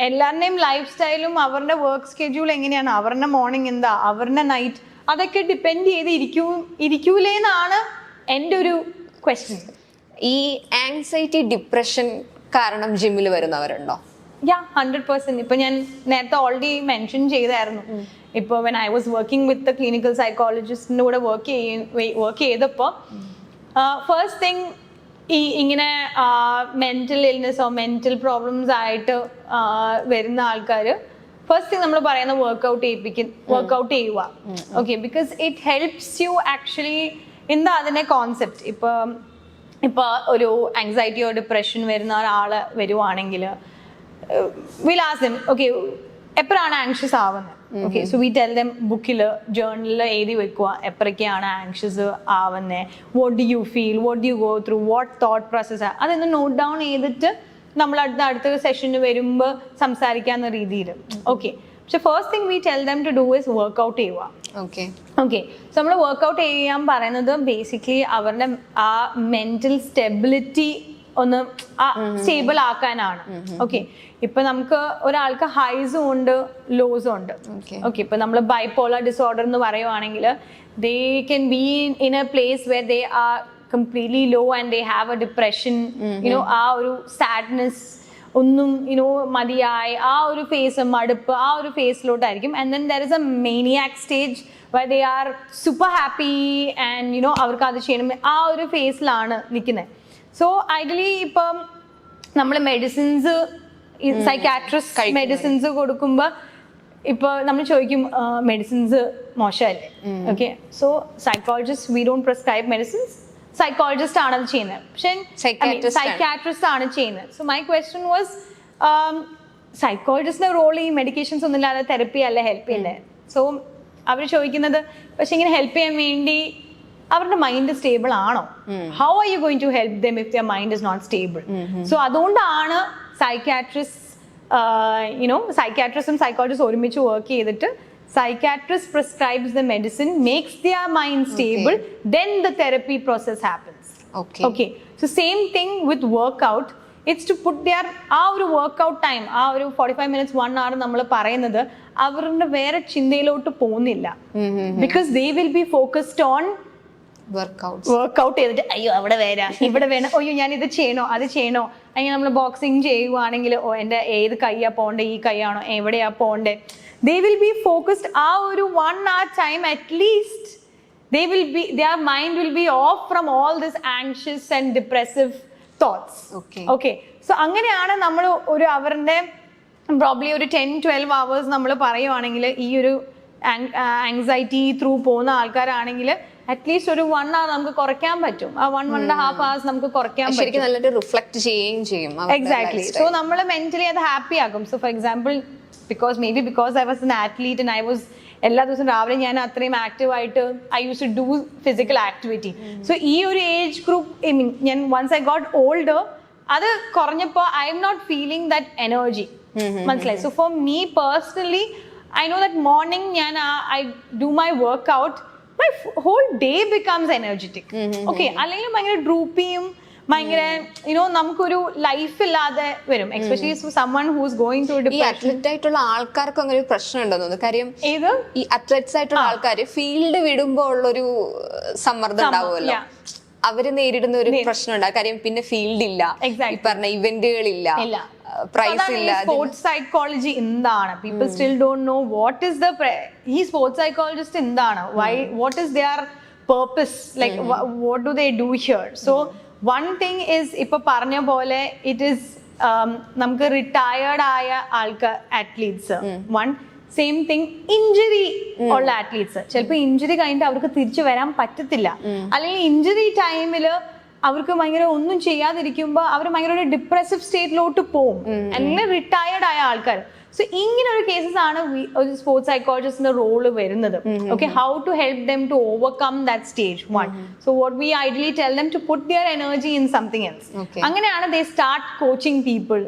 എല്ലാവരുടെയും ലൈഫ് സ്റ്റൈലും അവരുടെ വർക്ക് സ്കെഡ്യൂൾ എങ്ങനെയാണ്, അവരുടെ മോർണിംഗ് എന്താ, അവരുടെ നൈറ്റ്, അതൊക്കെ ഡിപ്പെൻഡ് ചെയ്ത് ഇരിക്കൂലേന്നാണ് എൻ്റെ ഒരു ക്വസ്റ്റ്യൻ. ഈ ആങ്സൈറ്റി ഡിപ്രഷൻ കാരണം ജിമ്മിൽ വരുന്നവരുണ്ടോ? 100%. ഇപ്പൊ ഞാൻ നേരത്തെ ഓൾറെഡി മെൻഷൻ ചെയ്തായിരുന്നു. ഇപ്പോൾ when I was working with the clinical സൈക്കോളജിസ്റ്റിൻ്റെ കൂടെ വർക്ക് ചെയ്തപ്പോൾ ഫസ്റ്റ് തിങ് ഇങ്ങനെ മെന്റൽ ഇൽനെസ്സോ മെന്റൽ പ്രോബ്ലംസ് ആയിട്ട് വരുന്ന ആൾക്കാർ ഫസ്റ്റ് തിങ് നമ്മൾ പറയുന്ന വർക്ക്ഔട്ട് ചെയ്യുക. Okay, because it helps you actually. എന്താ അതിന്റെ കോൺസെപ്റ്റ്? ഇപ്പൊ ഒരു ആങ്സൈറ്റിയോ ഡിപ്രഷൻ വരുന്ന ഒരാള് വരുവാണെങ്കിൽ വിൽ ആസ്ക് ദം, ഓക്കെ എപ്പോഴാണ് ആങ്ഷ്യസ് ആവുന്നത്? Okay, so we tell them ബുക്കിൽ ജേർണലിൽ എഴുതി വെക്കുക എപ്പോഴൊക്കെയാണ് ആങ്ഷ്യസ് ആവുന്നത്, what do you feel, what do you go through, what thought process, അതൊന്ന് നോട്ട് ഡൗൺ ചെയ്തിട്ട് നമ്മൾ അടുത്ത സെഷന് വരുമ്പോൾ സംസാരിക്കാവുന്ന രീതിയിൽ. ഓക്കെ, പക്ഷെ first thing we tell them to do is workout ചെയ്യുക. ഓക്കെ, സോ നമ്മൾ വർക്ക്ഔട്ട് ചെയ്യാൻ പറയുന്നത് ബേസിക്കലി അവരുടെ ആ മെന്റൽ സ്റ്റെബിലിറ്റി ഒന്ന് സ്റ്റേബിൾ ആക്കാനാണ്. ഓക്കെ, ഇപ്പൊ നമുക്ക് ഒരാൾക്ക് ഹൈസും ഉണ്ട് ലോസും ഉണ്ട്. ഓക്കെ, ഇപ്പൊ നമ്മൾ ബൈപോളർ ഡിസോർഡർ എന്ന് പറയുവാണെങ്കിൽ they can be in a place where they are completely low and they have a depression, you know ആ ഒരു സാഡ്നെസ് ഒന്നും യുനോ മതിയായി ആ ഒരു ഫേസ്, മടുപ്പ് ആ ഒരു ഫേസിലോട്ടായിരിക്കും. And then there is a maniac stage where they are super happy and you know അവർക്ക് അത് ചെയ്യണം ആ ഒരു ഫേസിലാണ് നിൽക്കുന്നത്. സോ ഐഡിയലി ഇപ്പം നമ്മൾ മെഡിസിൻസ് സൈക്കാട്രിസ്റ്റ് മെഡിസിൻസ് കൊടുക്കുമ്പോൾ ഇപ്പൊ നമ്മൾ ചോദിക്കും മെഡിസിൻസ് മോശമല്ലേ? Okay, so psychologist we don't prescribe medicines, psychologist ആണ് അത് ചെയ്യുന്നത്, പക്ഷെ സൈക്കാട്രിസ്റ്റ് ആണ് ചെയ്യുന്നത്. സോ മൈ ക്വസ്റ്റ്യൻ വാസ് സൈക്കോളജിസ്റ്റിന്റെ റോൾ ഈ മെഡിക്കേഷൻസ് ഒന്നും ഇല്ലാതെ തെറപ്പി അല്ലേ ഹെൽപ്പ് ചെയ്യണ്ടേ? സോ അവർ ചോദിക്കുന്നത് പക്ഷെ ഇങ്ങനെ ഹെൽപ്പ് ചെയ്യാൻ വേണ്ടി അവരുടെ മൈൻഡ് സ്റ്റേബിൾ ആണോ? How are you going to help them if their mind is not stable? So അതുകൊണ്ടാണ് സൈക്കാട്രിസ്റ്റും സൈക്കോളജിസ്റ്റും ഒരുമിച്ച് വർക്ക് ചെയ്തിട്ട് psychiatrist prescribes the medicine, makes their mind stable, then the therapy process happens. Okay, so same thing with workout. It's to put their ആ ഒരു workout time, ആ ഒരു 45 minutes 1 hour നമ്മൾ പറയുന്നത് അവരുടെ വേറെ ചിന്തയിലോട്ട് പോകുന്നില്ല. Because they will be focused on workout ചെയ്തിട്ട് അയ്യോ അവിടെ വരാം ഇവിടെ വേണം, അയ്യോ ഞാൻ ഇത് ചെയ്യണോ അത് ചെയ്യണോ. അങ്ങനെ നമ്മൾ ബോക്സിങ് ചെയ്യുവാണെങ്കിൽ എൻ്റെ ഏത് കൈയാ പോണ്ടേ, ഈ കൈയാണോ, എവിടെയാ പോണ്ടേ. ദേ വിൽ ബി ഫോക്കസ്ഡ് ആ ഒരു 1 hour time at least. their mind will be off from all this anxious and depressive thoughts. Okay, so അങ്ങനെയാണ് നമ്മൾ ഒരു അവരുടെ പ്രോബ്ലി ഒരു 10-12 hours നമ്മൾ പറയുവാണെങ്കിൽ ഈ ഒരു ആങ്സൈറ്റി ത്രൂ പോകുന്ന ആൾക്കാരാണെങ്കിൽ അറ്റ്ലീസ്റ്റ് ഒരു 1 hour നമുക്ക് കുറയ്ക്കാൻ പറ്റും. ആ 1.5 hours നമുക്ക് കുറയ്ക്കാൻ പറ്റും. നല്ലൊരു റിഫ്ലക്ട് ചെയ്യുകയും ചെയ്യും. എക്സാക്ട്ലി. സോ നമ്മൾ മെന്റലി അത് ഹാപ്പി ആകും. So for example because I was an athlete and I was എല്ലാ ദിവസവും രാവിലെ ഞാൻ അത്രയും ആക്റ്റീവ് ആയിട്ട് I use to do physical activity. So ഈ ഒരു ഏജ് ഗ്രൂപ്പ് ഞാൻ വൺസ് ഐ ഗോട്ട് ഓൾഡർ അത് കുറഞ്ഞപ്പോൾ I'm not feeling that energy. മനസ്സിലായി? So for me personally I know that morning ഞാൻ I do my workout, my whole day becomes energetic. Okay, അല്ലെങ്കിൽ ഭയങ്കര ഡ്രൂപ്പിയും ഭയങ്കര നമുക്കൊരു ലൈഫ് ഇല്ലാതെ വരും. Especially someone who is going through depression. ഈ അത്ലറ്റ് ആയിട്ടുള്ള ആൾക്കാർക്ക് അങ്ങനെ ഒരു പ്രശ്നം ഉണ്ടെന്ന് തോന്നുന്നു. കാര്യം ഈ അത്ലറ്റ്സ് ആയിട്ടുള്ള ആൾക്കാർ ഫീൽഡ് വിടുമ്പോൾ ഉള്ളൊരു സമ്മർദ്ദം ഉണ്ടാവുമല്ലോ, അവര് നേരിടുന്ന ഒരു പ്രശ്നം ഉണ്ടാകും. കാര്യം പിന്നെ ഫീൽഡ് ഇല്ല, ഈ പറഞ്ഞ ഇവന്റുകളില്ല, പ്രൈസ് ഇല്ല. സ്പോർട്സ് സൈക്കോളജി എന്താണ്? People still don't know what is the ഈ സ്പോർട്സ് സൈക്കോളജിസ്റ്റ് എന്താണ്, why, what is their purpose, like what do they do here? So one thing is ഇപ്പൊ പറഞ്ഞ പോലെ ഇറ്റ് ഈസ് നമുക്ക് റിട്ടയർഡ് ആയ ആൾക്കാർ athletes. One same thing injury ഉള്ള athletes, ചിലപ്പോൾ ഇഞ്ചുറി കഴിഞ്ഞിട്ട് അവർക്ക് തിരിച്ചു വരാൻ പറ്റത്തില്ല, അല്ലെങ്കിൽ ഇഞ്ചുറി ടൈമില് അവർക്ക് ഭയങ്കര ഒന്നും ചെയ്യാതിരിക്കുമ്പോൾ അവർ ഭയങ്കര ഒരു ഡിപ്രസീവ് സ്റ്റേറ്റിലോട്ട് പോകും, അല്ലെങ്കിൽ റിട്ടയർഡ് ആയ ആൾക്കാർ. സോ ഇങ്ങനെ ഒരു കേസസ് ആണ് ഒരു സ്പോർട്സ് സൈക്കോളജിസ്റ്റിന്റെ റോള് വരുന്നത്. Okay, how to help them to overcome that stage 1. So what we ideally tell them to put their energy in something else. അങ്ങനെയാണ് they start coaching people.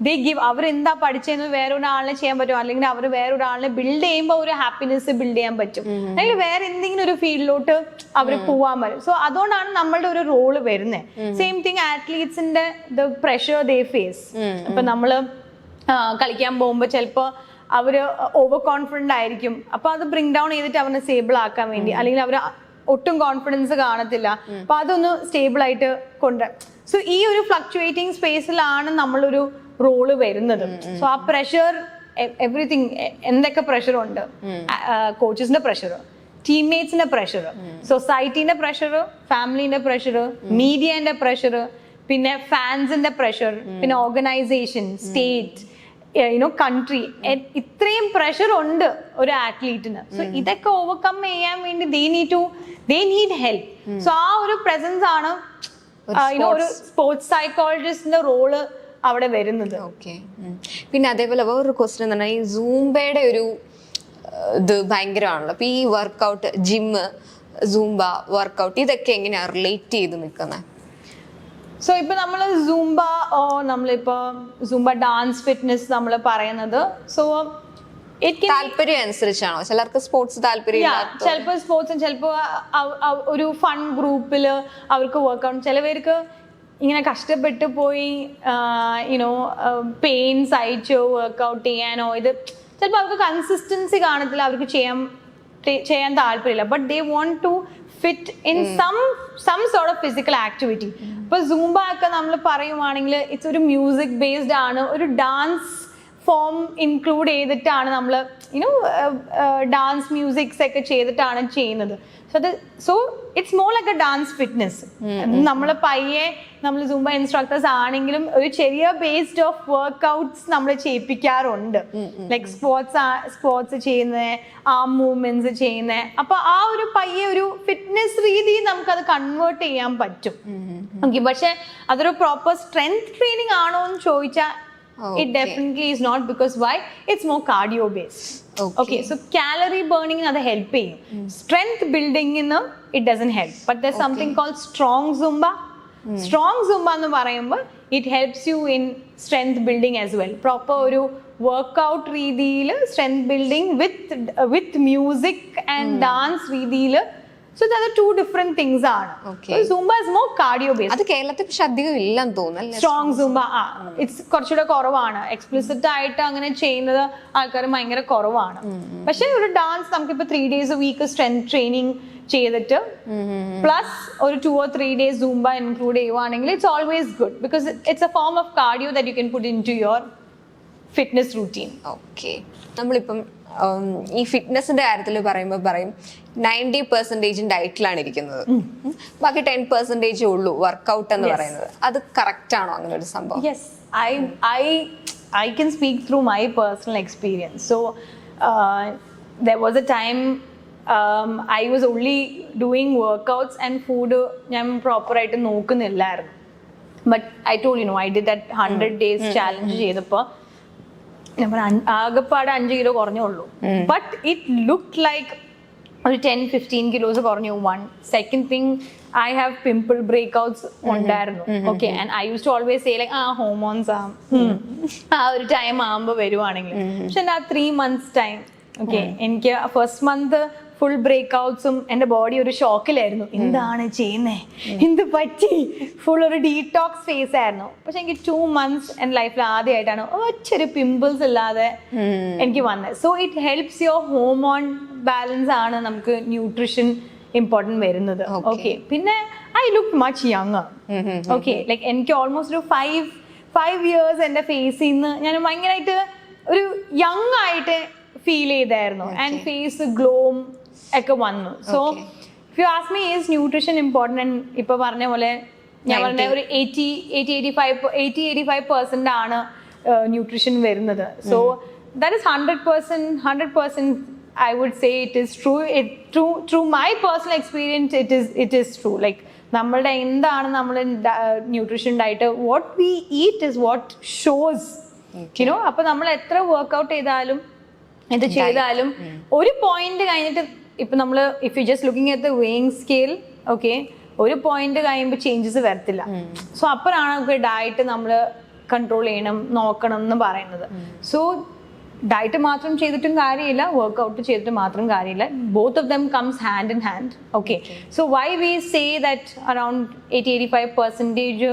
They give, അവർ എന്താ പഠിച്ചതെന്ന് വേറൊരാളിനെ ചെയ്യാൻ പറ്റും, അല്ലെങ്കിൽ അവർ വേറൊരാളിനെ ബിൽഡ് ചെയ്യുമ്പോൾ ഒരു ഹാപ്പിനെസ് ബിൽഡ് ചെയ്യാൻ പറ്റും, അല്ലെങ്കിൽ വേറെ എന്തെങ്കിലും ഒരു ഫീൽഡിലോട്ട് അവർ പോവാൻ പറ്റും. സോ അതുകൊണ്ടാണ് നമ്മളുടെ ഒരു റോള് വരുന്നത്. സെയിം തിങ് ആത്ലീറ്റ്സിന്റെ ദ പ്രഷർ ദേ ഫേസ്. ഇപ്പൊ നമ്മള് കളിക്കാൻ പോകുമ്പോൾ ചിലപ്പോൾ അവർ ഓവർ കോൺഫിഡൻ്റ് ആയിരിക്കും, അപ്പോൾ അത് ബ്രിങ് ഡൗൺ ചെയ്തിട്ട് അവനെ സ്റ്റേബിൾ ആക്കാൻ വേണ്ടി, അല്ലെങ്കിൽ അവർ ഒട്ടും കോൺഫിഡൻസ് കാണത്തില്ല, അപ്പോൾ അതൊന്ന് സ്റ്റേബിൾ ആയിട്ട് സോ ഈ ഒരു ഫ്ലക്ച്വേറ്റിംഗ് സ്പേസിലാണ് നമ്മളൊരു റോള് വരുന്നത്. സോ ആ പ്രഷർ, എവറിത്തിങ്, എന്തൊക്കെ പ്രഷറുണ്ട്, കോച്ചസിന്റെ പ്രഷർ, ടീംമേറ്റ്സിന്റെ പ്രഷർ, സൊസൈറ്റീന്റെ പ്രഷർ, ഫാമിലിന്റെ പ്രഷർ, മീഡിയന്റെ പ്രഷർ, പിന്നെ ഫാൻസിന്റെ പ്രഷർ, പിന്നെ ഓർഗനൈസേഷൻ, സ്റ്റേറ്റ്, കൺട്രി ഇത്രയും പ്രഷർ ഉണ്ട് ഒരു ആത്ലീറ്റിന്. സോ ഇതൊക്കെ ഓവർകം ചെയ്യാൻ വേണ്ടി they need help. സോ ആ ഒരു പ്രസൻസ് ആണ് ഒരു സ്പോർട്സ് സൈക്കോളജിസ്റ്റിന്റെ റോള് അവിടെ വരുന്നത്. ഓക്കെ. പിന്നെ അതേപോലെ വേറൊരു ക്വസ്റ്റ്യൻ എന്ന് പറഞ്ഞാൽ ഈ സൂംബയുടെ ഒരു ഇത് ഭയങ്കരമാണല്ലോ. അപ്പൊ ഈ വർക്കൗട്ട്, ജിമ്മ്, സൂംബ വർക്കൗട്ട് ഇതൊക്കെ എങ്ങനെയാ റിലേറ്റ് ചെയ്ത് നിൽക്കുന്നത്? സോ ഇപ്പൊ നമ്മള് നമ്മളിപ്പോ സൂംബ ഡാൻസ് ഫിറ്റ്നസ് നമ്മൾ പറയുന്നത്, സോ താല്പര്യം അനുസരിച്ചാണോ? ചിലർക്ക് സ്പോർട്സ് താല്പര്യം, ചിലപ്പോ സ്പോർട്സും ചിലപ്പോ ഒരു ഫൺ ഗ്രൂപ്പില് അവർക്ക് വർക്ക്ഔട്ട്, ചിലവർക്ക് ഇങ്ങനെ കഷ്ടപ്പെട്ട് പോയി പെയിൻ സഹിച്ചോ വർക്ക്ഔട്ട് ചെയ്യാനോ, ഇത് ചിലപ്പോൾ അവർക്ക് കൺസിസ്റ്റൻസി കാണത്തില്ല, അവർക്ക് ചെയ്യാൻ താല്പര്യമില്ല. But they want to fit in some sort of physical activity. ഇപ്പൊ സൂംബ ഒക്കെ നമ്മൾ പറയുവാണെങ്കിൽ ഇറ്റ്സ് ഒരു മ്യൂസിക് ബേസ്ഡ് ആണ്, ഒരു ഡാൻസ് ഫോം ഇൻക്ലൂഡ് ചെയ്തിട്ടാണ് നമ്മൾ ഡാൻസ് മ്യൂസിക്സ് ഒക്കെ ചെയ്തിട്ടാണ് ചെയ്യുന്നത്. So it's more like a dance fitness. നമ്മൾ നമ്മൾ സൂംബ ഇൻസ്ട്രക്ടേഴ്സ് ആണെങ്കിലും ഒരു ചെറിയ ബേസ്ഡ് ഓഫ് വർക്ക്ഔട്ട്സ് നമ്മൾ ചെയ്യിപ്പിക്കാറുണ്ട്. ലൈക്ക് സ്പോർട്സ് ചെയ്യുന്ന, ആം മൂവ്മെന്റ്സ് ചെയ്യുന്ന. അപ്പൊ ആ ഒരു ഒരു ഫിറ്റ്നസ് രീതി നമുക്കത് കൺവേർട്ട് ചെയ്യാൻ പറ്റും. ഓക്കെ, പക്ഷെ അതൊരു പ്രോപ്പർ സ്ട്രെങ്ത് ട്രെയിനിങ് ആണോ എന്ന് ചോദിച്ചാൽ it definitely is not, because why? It's more cardio based. Okay, so calorie burning is help ചെയ്യും. Strength building it doesn't help, but there's something called strong zumba. Strong zumba എന്ന് പറയുമ്പോൾ it helps you in strength building as well. Proper ഒരു workout രീതിയിൽ strength building with music and dance രീതിയിൽ. So there are two different things are. Okay. So Zumba is more cardio based. അത് കേരളത്തിൽ പക്ഷെ അധികം ഇല്ലെന്ന് തോന്നുന്നു. സ്ട്രോങ് സൂംബ ഇറ്റ്സ് കുറച്ചുകൂടെ കുറവാണ്. എക്സ്പ്ലിസിറ്റ് ആയിട്ട് അങ്ങനെ ചെയ്യുന്നത് ആൾക്കാർ ഭയങ്കര കുറവാണ്. പക്ഷെ ഒരു ഡാൻസ് നമുക്കിപ്പോ 3 days a week strength training ചെയ്തിട്ട് പ്ലസ് ഒരു 2 or 3 days സൂംബ ഇൻക്ലൂഡ് ചെയ്യുവാണെങ്കിൽ it's always good, because it's a form of cardio that you can put into your fitness routine. Okay. നമ്മളിപ്പം ഈ ഫിറ്റ്നസിന്റെ കാര്യത്തിൽ പറയുമ്പോൾ പറയും 90% ഡയറ്റിലാണ് ഇരിക്കുന്നത്, ബാക്കി 10% ഉള്ളൂ വർക്കൗട്ട് എന്ന് പറയുന്നത്. അത് കറക്റ്റ് ആണോ അങ്ങനെ ഒരു സംഭവം? Yes, I can speak through my personal experience. So there was a time I was only doing workouts and food ഞാൻ പ്രോപ്പർ ആയിട്ട് നോക്കുന്നില്ലായിരുന്നു. But I told I did that 100 days challenge ചെയ്തപ്പോൾ ആകെപ്പാടെ 5 കിലോ കുറഞ്ഞുള്ളൂ. But it look like ഒരു 10-15 kilos കുറഞ്ഞു. Second thing, I have pimple breakouts ഉണ്ടായിരുന്നു. Okay, and I use to always say like hormones ആ ഒരു ടൈം ആകുമ്പോൾ വരുവാണെങ്കിൽ. പക്ഷെ ആ 3 months ടൈം, ഓക്കെ, എനിക്ക് ഫസ്റ്റ് മന്ത് ഫുൾ ബ്രേക്ക്ഔട്ട്സും എൻ്റെ ബോഡി ഒരു ഷോക്കിലായിരുന്നു. എന്താണ് ചെയ്യുന്നേ, എന്ത് പറ്റി, ഫുൾ ഒരു ഡീടോക്സ് ഫേസ് ആയിരുന്നു. പക്ഷെ എനിക്ക് 2 months എൻ്റെ ലൈഫിൽ ആദ്യമായിട്ടാണ് ഒച്ചൊരു പിമ്പിൾസ് ഇല്ലാതെ എനിക്ക് വന്നത്. So it helps your hormone balance ആണ് നമുക്ക് ന്യൂട്രീഷൻ ഇമ്പോർട്ടൻറ്റ് വരുന്നത്. ഓക്കെ, പിന്നെ I look much younger. Okay, like എനിക്ക് ഓൾമോസ്റ്റ് ഒരു 5 years എൻ്റെ ഫേസിൽ നിന്ന് ഞാൻ ഭയങ്കരമായിട്ട് ഒരു യങ് ആയിട്ട് ഫീൽ ചെയ്തായിരുന്നു. ആൻഡ് ഫേസ് ഗ്ലോം ഒക്കെ വന്നു. So if you ask me is nutrition important, ഇപ്പൊ പറഞ്ഞ പോലെ ഞാൻ പറഞ്ഞ ഒരു 80-85% ആണ് ന്യൂട്രീഷൻ വരുന്നത്. So that is 100% I would say it is true. Through my personal experience, it is true. Like നമ്മളുടെ എന്താണ് നമ്മൾ nutrition diet, what we eat is what shows. അപ്പൊ നമ്മൾ എത്ര വർക്ക്ഔട്ട് ചെയ്താലും ഇത് ചെയ്താലും ഒരു പോയിന്റ് കഴിഞ്ഞിട്ട് ഇപ്പൊ നമ്മൾ if you just looking at the weighing scale, okay, ഒരു പോയിന്റ് കഴിയുമ്പോൾ ചേഞ്ചസ് വരത്തില്ല. സോ അപ്പോഴാണ് നമുക്ക് ഡയറ്റ് നമ്മൾ കൺട്രോൾ ചെയ്യണം, നോക്കണം എന്ന് പറയുന്നത്. സോ ഡയറ്റ് മാത്രം ചെയ്തിട്ടും കാര്യമില്ല, വർക്ക്ഔട്ട് ചെയ്തിട്ട് മാത്രം കാര്യമില്ല. Both of them comes hand in hand. Okay, so why we say that around 80-85%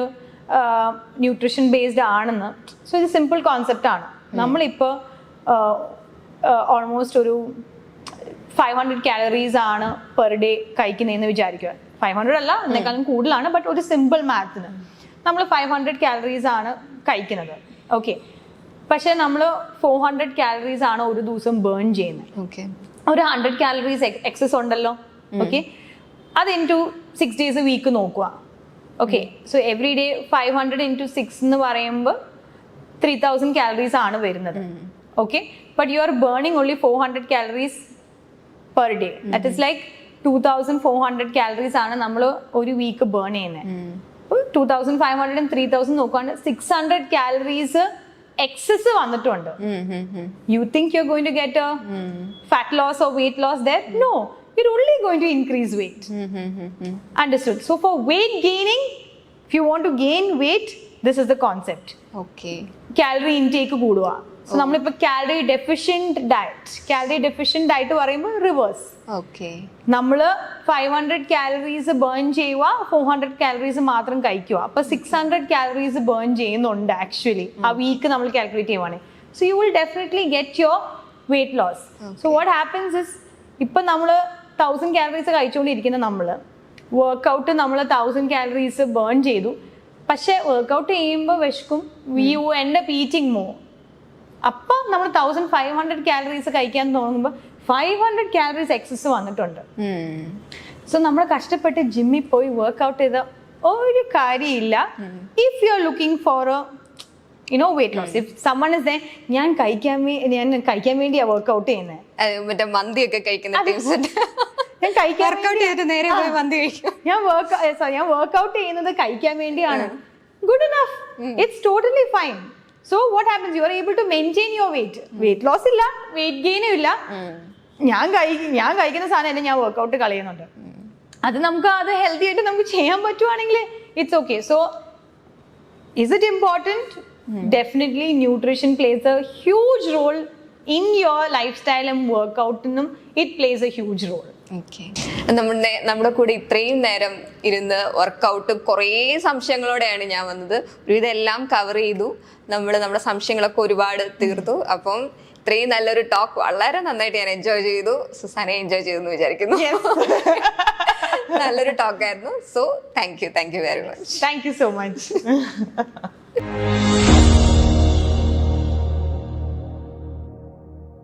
nutrition based ആണെന്ന്. സോ ഇത് സിമ്പിൾ കോൺസെപ്റ്റ് ആണ്. നമ്മളിപ്പോൾ ഓൾമോസ്റ്റ് ഒരു 500 calories ആണ് പെർ ഡേ കഴിക്കുന്നതെന്ന് വിചാരിക്കുക. 500 അല്ല, എന്നെക്കാളും കൂടുതലാണ്. ബട്ട് ഒരു സിമ്പിൾ മാത്തിന് നമ്മൾ 500 calories ആണ് കഴിക്കുന്നത്. ഓക്കെ, പക്ഷെ നമ്മൾ 400 calories ആണ് ഒരു ദിവസം ബേൺ ചെയ്യുന്നത്. ഒരു 100 calories എക്സസ് ഉണ്ടല്ലോ. ഓക്കെ, അത് ഇൻറ്റു 6 days a week നോക്കുക. Okay, so every day 500 into 6 എന്ന് പറയുമ്പോൾ 3000 calories ആണ് വരുന്നത്. Okay, but you are burning only 400 calories per day. That is like 2400 calories ആണ് നമ്മൾ ഒരു വീക്ക് ബേൺ ചെയ്യുന്നത്. 2500 and 3000 നോക്കുകയാണെങ്കിൽ 600 calories എക്സസ് വന്നിട്ടുണ്ട്. You think you're going to get a fat loss or weight loss there? No, you're only going to increase weight. Understood? So for weight gaining, if you want to gain weight, this is the concept. Okay. Calorie intake കൂടുക. So നമ്മളിപ്പോൾ calorie deficient diet പറയുമ്പോൾ reverse. Okay. നമ്മൾ 500 calories burn ചെയ്യുക, 400 calories മാത്രം കഴിക്കുക. അപ്പൊ 600 calories burn ചെയ്യുന്നുണ്ട് actually ആ വീക്ക് നമ്മൾ കാൽക്കുലേറ്റ് ചെയ്യുവാണെങ്കിൽ. So you will definitely get your weight loss. So what happens is, ഇപ്പൊ നമ്മൾ 1000 calories കഴിച്ചുകൊണ്ടിരിക്കുന്ന നമ്മള് വർക്ക്ഔട്ട് നമ്മൾ 1000 calories ബേൺ ചെയ്തു. പക്ഷെ വർക്ക്ഔട്ട് ചെയ്യുമ്പോൾ വിശക്കും, you end up eating more. അപ്പം നമ്മൾ 1500 calories കഴിക്കാൻ തുടങ്ങുമ്പോൾ 500 calories എക്സസ് വന്നിട്ടുണ്ട്. സോ നമ്മൾ കഷ്ടപ്പെട്ട് ജിമ്മിൽ പോയി വർക്ക്ഔട്ട് ചെയ്ത ഒരു കാര്യമില്ല. If you are looking for weight loss, if someone is ഞാൻ കഴിക്കാൻ വേണ്ടിയാ വർക്ക്ഔട്ട് ചെയ്യുന്നത്, മറ്റേ മന്തിയൊക്കെ കഴിക്കുന്ന ഞാൻ കഴിക്കാൻ നേരെ പോയി മന്തി കഴിക്കും. ഞാൻ വർക്ക്ഔട്ട് ചെയ്യുന്നത് കഴിക്കാൻ വേണ്ടിയാണ്. Good enough. It's totally fine. So what happens? You are able to maintain your weight. Weight loss ഇല്ല, weight gain ഇല്ല. ഞാൻ കഴിക്കുന്ന സാധനം ഞാൻ വർക്ക്ഔട്ട് കളയുന്നുണ്ട്. അത് നമുക്ക് അത് ഹെൽത്തി ആയിട്ട് നമുക്ക് ചെയ്യാൻ പറ്റുവാണെങ്കിൽ it's okay. So is it important? Definitely nutrition plays a huge role in your life സ്റ്റൈലും വർക്ക്ഔട്ടിനും it plays a huge role. നമ്മുടെ കൂടെ ഇത്രയും നേരം ഇരുന്ന് വർക്കൗട്ട് കുറേ സംശയങ്ങളോടെയാണ് ഞാൻ വന്നത്. ഇതെല്ലാം കവർ ചെയ്തു. നമ്മുടെ സംശയങ്ങളൊക്കെ ഒരുപാട് തീർത്തു. അപ്പം ഇത്രയും നല്ലൊരു ടോക്ക് വളരെ നന്നായിട്ട് ഞാൻ എൻജോയ് ചെയ്തു. സുസാനെ എൻജോയ് ചെയ്തു എന്ന് വിചാരിക്കുന്നു. നല്ലൊരു ടോക്ക് ആയിരുന്നു. So thank you very much. Thank you so much.